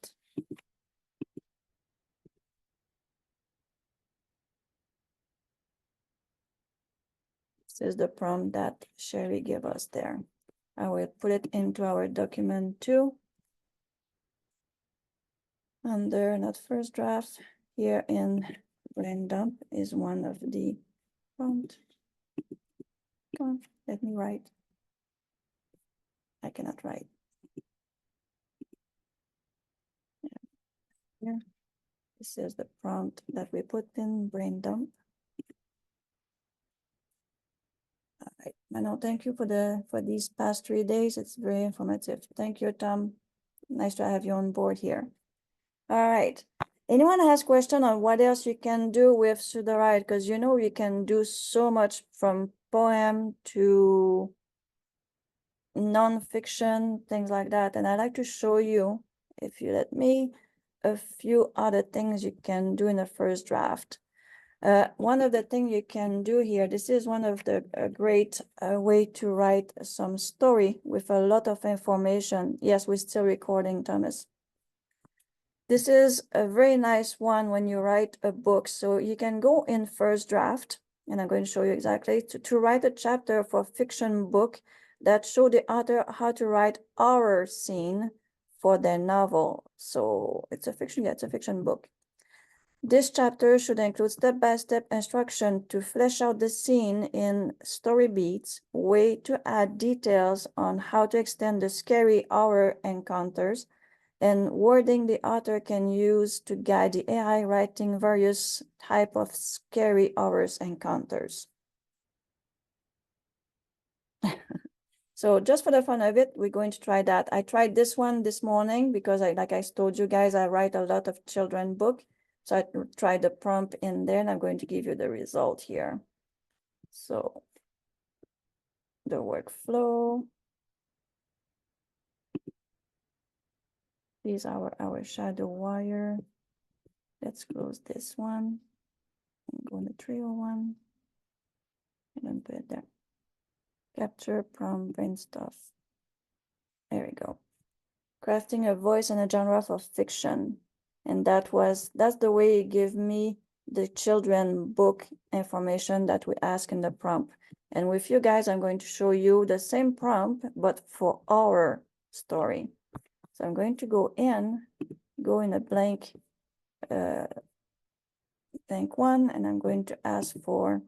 This is the prompt that Sherry gave us there. I will put it into our document too. Under not first draft, here in brain dump is one of the prompt. Come on, let me write. I cannot write. Yeah. This is the prompt that we put in brain dump. All right, Manon, thank you for these past 3 days. It's very informative. Thank you, Tom. Nice to have you on board here. All right. Anyone has question on what else you can do with Sudowrite? Because you know you can do so much from poem to non-fiction, things like that. And I'd like to show you, if you let me, a few other things you can do in the first draft. One of the things you can do here, this is one of the great way to write some story with a lot of information. Yes, we're still recording, Thomas. This is a very nice one when you write a book. So you can go in first draft, and I'm going to show you exactly, to write a chapter for a fiction book that show the author how to write horror scene for their novel. So it's a fiction, yeah, it's a fiction book. This chapter should include step-by-step instruction to flesh out the scene in story beats, way to add details on how to extend the scary horror encounters, and wording the author can use to guide the AI writing various type of scary horrors encounters. So just for the fun of it, we're going to try that. I tried this one this morning because like I told you guys, I write a lot of children book. So I tried the prompt in there and I'm going to give you the result here. So the workflow. These are our shadow wire. Let's close this one and go in the 301 and then put it there. Capture prompt brain stuff. There we go. Crafting a voice and a genre for fiction. And that's the way it gave me the children book information that we ask in the prompt. And with you guys, I'm going to show you the same prompt, but for our story. So I'm going to go in a blank one, and I'm going to ask for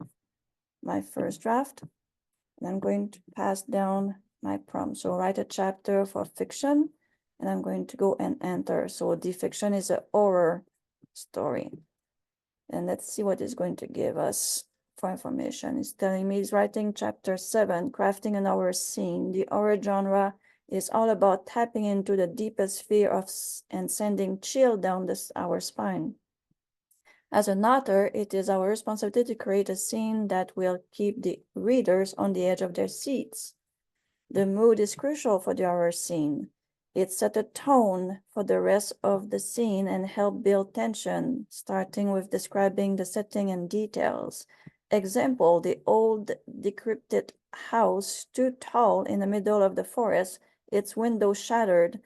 my first draft. And I'm going to pass down my prompt. So write a chapter for fiction, and I'm going to go and enter. So the fiction is a horror story. And let's see what it's going to give us for information. It's telling me he's writing chapter 7, crafting an horror scene. The horror genre is all about tapping into the deepest fear of and sending chill down our spine. As an author, it is our responsibility to create a scene that will keep the readers on the edge of their seats. The mood is crucial for the horror scene. It set a tone for the rest of the scene and help build tension, starting with describing the setting and details. Example, the old decrepit house stood tall in the middle of the forest, its window shattered,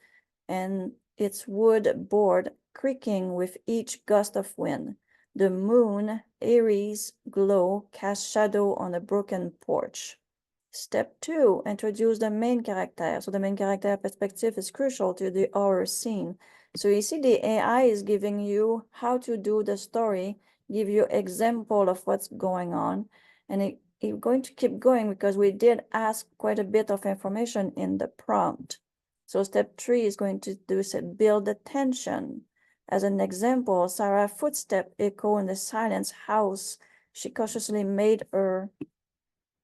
and its wood board creaking with each gust of wind. The moon, Aries glow, cast shadow on a broken porch. Step 2, introduce the main character. So the main character perspective is crucial to the horror scene. So you see the AI is giving you how to do the story, give you example of what's going on. And it's going to keep going because we did ask quite a bit of information in the prompt. So step 3 is going to do build the tension. As an example, Sarah's footstep echo in the silence house. She cautiously made her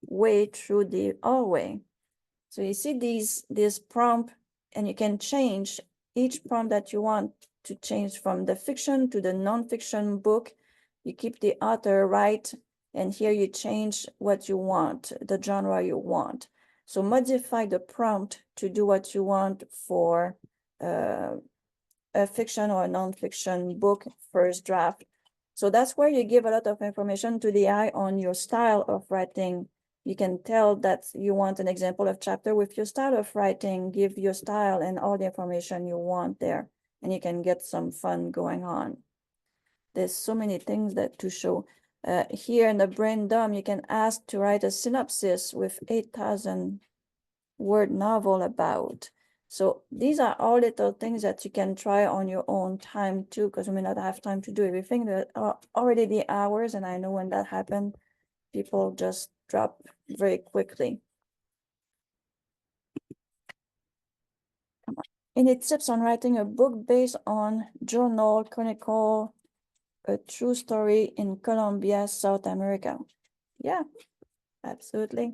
way through the hallway. So you see this prompt, and you can change each prompt that you want to change from the fiction to the non-fiction book. You keep the author right, and here you change what you want, the genre you want. So modify the prompt to do what you want for a fiction or a non-fiction book first draft. So that's where you give a lot of information to the AI on your style of writing. You can tell that you want an example of chapter with your style of writing, give your style and all the information you want there, and you can get some fun going on. There's so many things that to show. Here in the brain dump, you can ask to write a synopsis with 8,000 word novel about. So these are all little things that you can try on your own time too, because we may not have time to do everything. There are already the hours, and I know when that happens, people just drop very quickly. Come on. Any tips on writing a book based on journal, chronicle, a true story in Colombia, South America? Yeah, absolutely.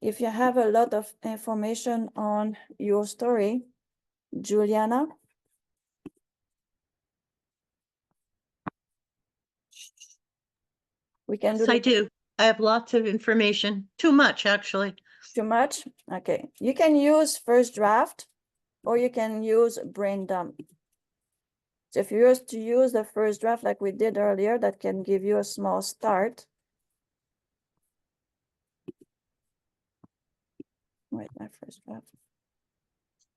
If you have a lot of information on your story, Juliana. We can do Yes, I do. I have lots of information. Too much, actually. too much. Okay, you can use first draft or you can use brain dump. So if you use to use the first draft like we did earlier, that can give you a small start. Wait, my first draft.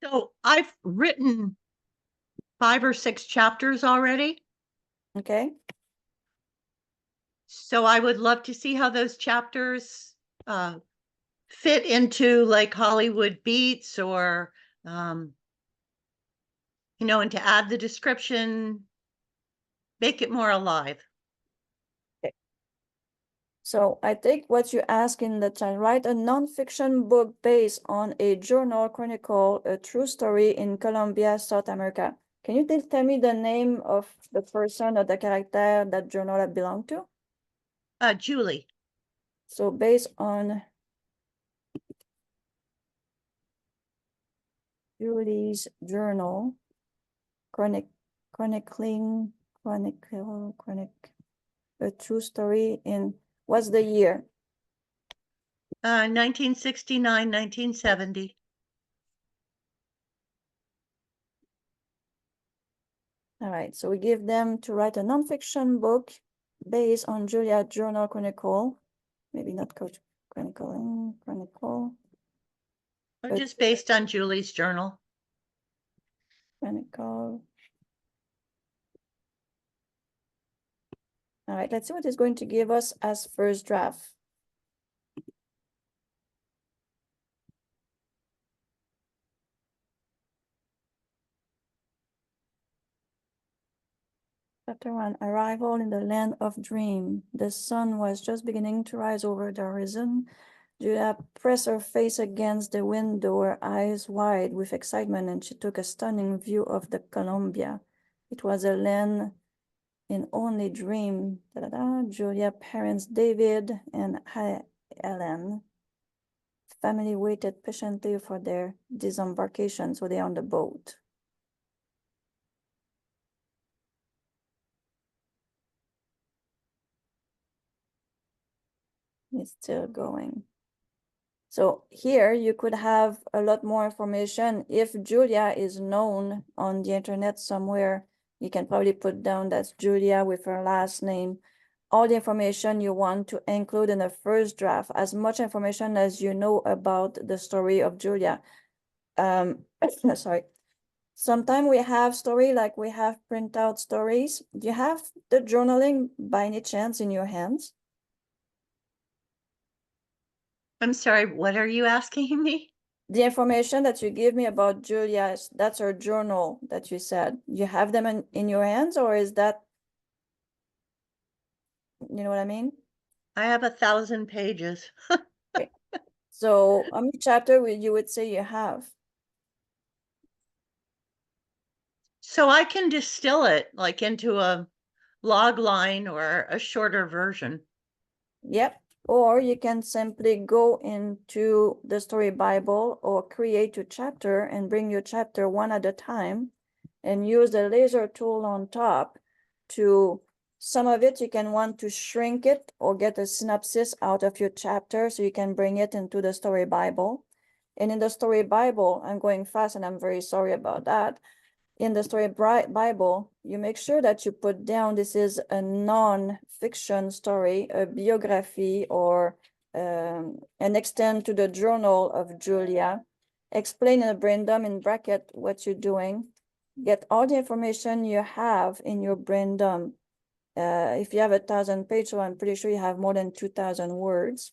So I've written 5 or 6 chapters already. Okay, So I would love to see how those chapters fit into like Hollywood Beats or, and to add the description, make it more alive. so I take what you ask in the chat. Write a non-fiction book based on a journal chronicle, a true story in Colombia, South America. Can you tell me the name of the person or the character that journal belong to? Julie. So based on Julie's journal, chronicling, a true story in, what's the year? 1969, 1970. All right, so we give them to write a nonfiction book based on Julia Journal Chronicle, maybe not chronicle. Or But- just based on Julie's journal. Chronicle. All right, let's see what it's going to give us as first draft. Chapter 1, Arrival in the Land of Dream. The sun was just beginning to rise over the horizon. Julia pressed her face against the window, her eyes wide with excitement, and she took a stunning view of the Columbia. It was a land in only dream, Julia parents David and Ellen. Family waited patiently for their disembarkation, so they're on the boat. It's still going. So here you could have a lot more information. If Julia is known on the internet somewhere, you can probably put down that's Julia with her last name. All the information you want to include in the first draft, as much information as you know about the story of Julia. Sorry. Sometimes we have story like we have printout stories. Do you have the journaling by any chance in your hands? I'm sorry, what are you asking me? The information that you give me about Julia, that's her journal that you said. You have them in your hands, or is that, you know what I mean? I have 1,000 pages. So how many chapter you would say you have? So I can distill it like into a log line or a shorter version. Yep. Or you can simply go into the story Bible or create your chapter and bring your chapter one at a time and use the laser tool on top to, some of it you can want to shrink it or get a synopsis out of your chapter so you can bring it into the story Bible. And in the story Bible, I'm going fast and I'm very sorry about that. In the story Bible, you make sure that you put down this is a non-fiction story, a biography, or an extent to the journal of Julia. Explain in a brain dump in bracket what you're doing. Get all the information you have in your brain dump. If you have 1,000 pages, so I'm pretty sure you have more than 2,000 words.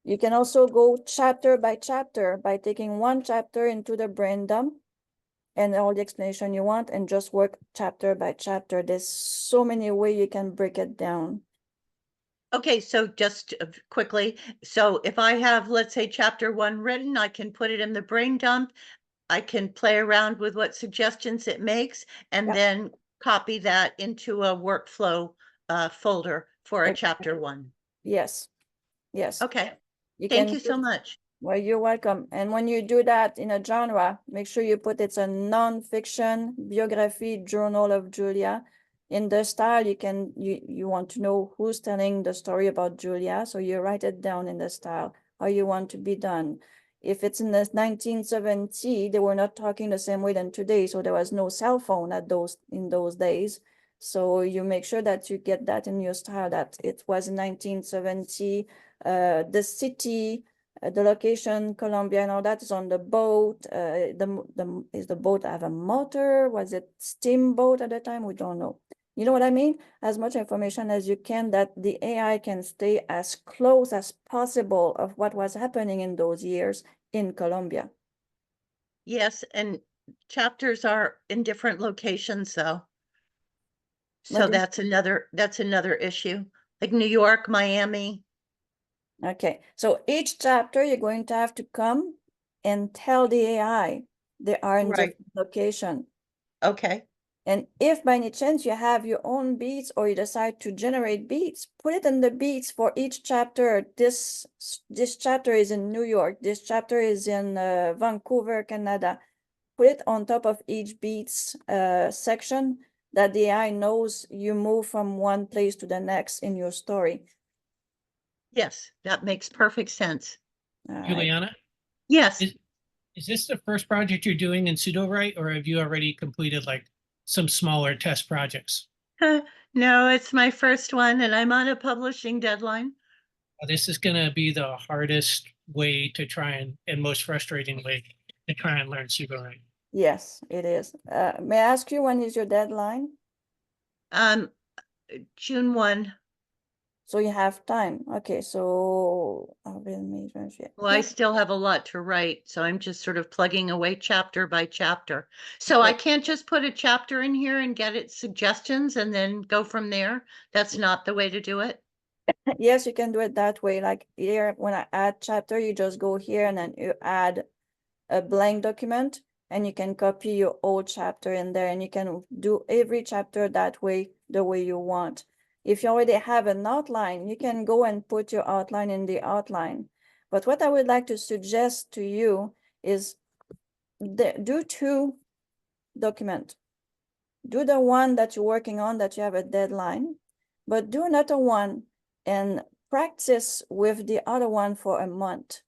You can also go chapter by chapter by taking one chapter into the brain dump and all the explanation you want and just work chapter by chapter. There's so many ways you can break it down. Okay, so just quickly, so if I have, let's say, chapter 1 written, I can put it in the brain dump. I can play around with what suggestions it makes and Yep. then copy that into a workflow folder for a Exactly. chapter 1. Yes, yes. Okay, You thank can you so use- much. Well, you're welcome. And when you do that in a genre, make sure you put it's a non-fiction biography journal of Julia. In the style, you want to know who's telling the story about Julia, so you write it down in the style how you want to be done. If it's in the 1970, they were not talking the same way than today, so there was no cell phone in those days. So you make sure that you get that in your style, that it was 1970, the city, the location, Colombia, and all that is on the boat. Is the boat have a motor? Was it steamboat at the time? We don't know. You know what I mean? As much information as you can that the AI can stay as close as possible of what was happening in those years in Colombia. Yes, and chapters are in different locations though. So What do you- that's another issue, like New York, Miami. Okay, so each chapter you're going to have to come and tell the AI they are in Right. different location. Okay, And if by any chance you have your own beats or you decide to generate beats, put it in the beats for each chapter. This chapter is in New York. This chapter is in Vancouver, Canada. Put it on top of each beats section that the AI knows you move from one place to the next in your story. yes, that makes perfect sense. All right. Juliana, Yes, is this the first project you're doing in Sudowrite, or have you already completed like some smaller test projects? no, it's my first one and I'm on a publishing deadline. This is going to be the hardest way to try and most frustrating way to try and learn Sudowrite. Yes, it is. May I ask you, when is your deadline? June 1. So you have time. Okay, so Well, yeah. I still have a lot to write, so I'm just sort of plugging away chapter by chapter. So I Yeah. can't just put a chapter in here and get it suggestions and then go from there. That's not the way to do it. Yes, you can do it that way. Like here, when I add chapter, you just go here and then you add a blank document and you can copy your old chapter in there, and you can do every chapter that way, the way you want. If you already have an outline, you can go and put your outline in the outline. But what I would like to suggest to you is do 2 documents. Do the one that you're working on that you have a deadline, but do another one and practice with the other one for a month.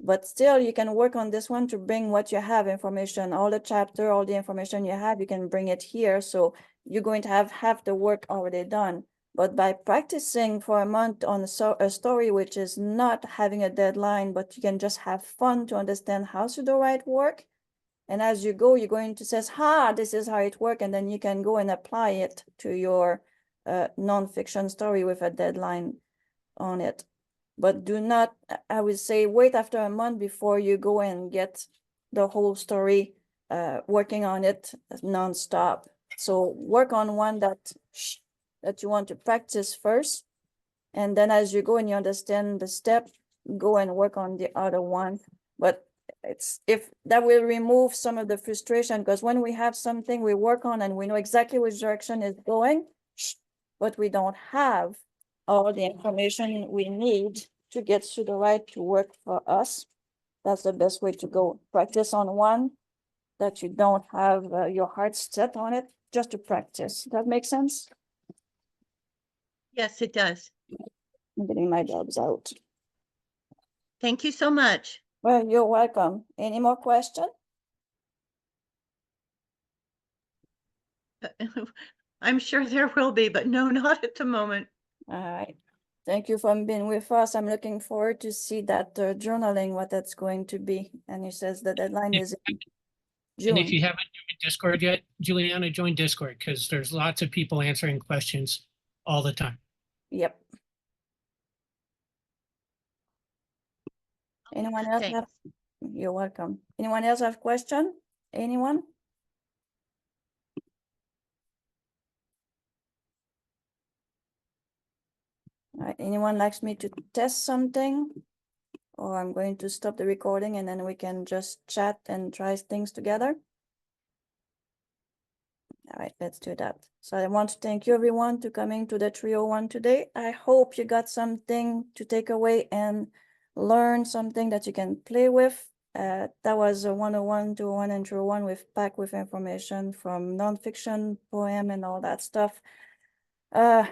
But still, you can work on this one to bring what you have information, all the chapter, all the information you have, you can bring it here. So you're going to have half the work already done. But by practicing for a month on a story, which is not having a deadline, but you can just have fun to understand how Sudowrite work. And as you go, you're going to say, this is how it works. And then you can go and apply it to your nonfiction story with a deadline on it. But do not, I would say, wait after a month before you go and get the whole story working on it nonstop. So work on one that you want to practice first. And then as you go and you understand the step, go and work on the other one. But if that will remove some of the frustration, because when we have something we work on and we know exactly which direction it's going, but we don't have all the information we need to get Sudowrite to work for us, that's the best way to go. Practice on one that you don't have your heart set on it, just to practice. That makes sense? Yes, it does. I'm getting my dogs out. Thank you so much. Well, you're welcome. Any more questions? I'm sure there will be, but no, not at the moment. All right. Thank you for being with us. I'm looking forward to see that journaling, what that's going to be. And he says the deadline is in And if June. you haven't joined Discord yet, Juliana, join Discord because there's lots of people answering questions all the time. Yep. Anyone else Thanks. have? You're welcome. Anyone else have question? Anyone? All right, anyone likes me to test something? Or I'm going to stop the recording and then we can just chat and try things together. All right, let's do that. So I want to thank you everyone to coming to the 301 today. I hope you got something to take away and learn something that you can play with. That was a 101, 201, and 301 with packed with information from nonfiction, poem, and all that stuff.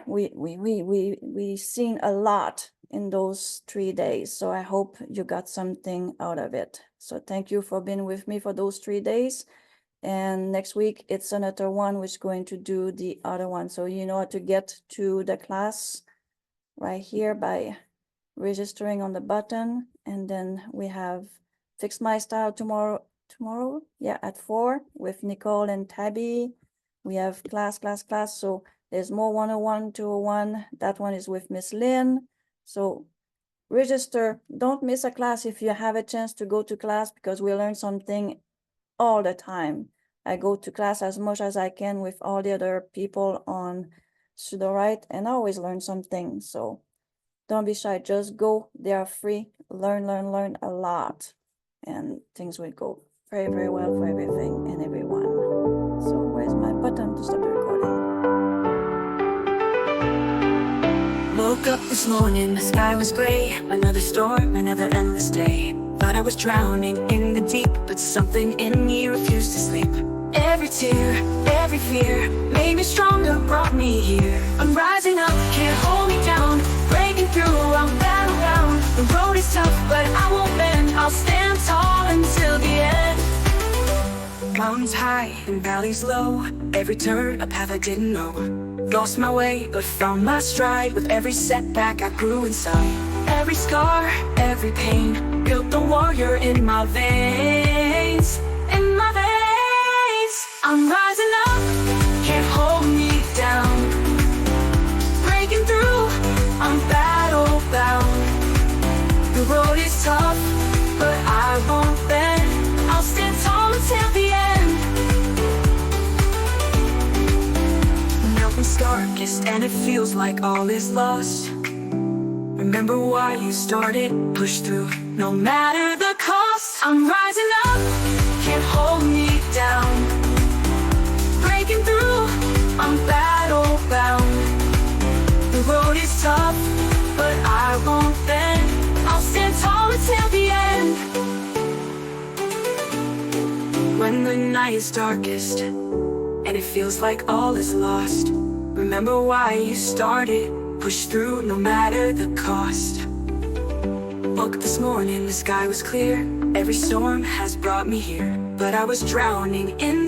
We seen a lot in those 3 days. So I hope you got something out of it. So thank you for being with me for those 3 days. And next week it's another one which is going to do the other one. So you know how to get to the class right here by registering on the button. And then we have Fix My Style tomorrow, yeah, at 4 with Nicole and Tabby. We have class. So there's more 101, 201. That one is with Miss Lynn. So register. Don't miss a class if you have a chance to go to class, because we learn something all the time. I go to class as much as I can with all the other people on Sudowrite and I always learn something. So don't be shy, just go. They are free. Learn a lot. And things will go very, very well for everything and everyone. So where's my button to stop the recording? Woke up this morning, the sky was gray. Another storm, another endless day. Thought I was drowning in the deep, but something in me refused to sleep. Every tear, every fear made me stronger, brought me here. I'm rising up, can't hold me down. Breaking through, I'm battlebound. The road is tough, but I won't bend. I'll stand tall until the end. Mountains high and valleys low. Every turn, a path I didn't know. Lost my way, but found my stride. With every setback, I grew inside. Every scar, every pain built the warrior in my veins. In my veins, I'm rising up, can't hold me down. Breaking through, I'm battle bound. The road is tough, but I won't bend. I'll stand tall until the end. Nothing's darkest and it feels like all is lost. Remember why you started, push through, no matter the cost. I'm rising up, can't hold me is tough, but I won't bend. I'll stand tall until the end. When the night is darkest and it feels like all is lost, remember why you started. Push through no matter the cost. Woke this morning, the sky was clear. Every storm has brought me here, but I was drowning in the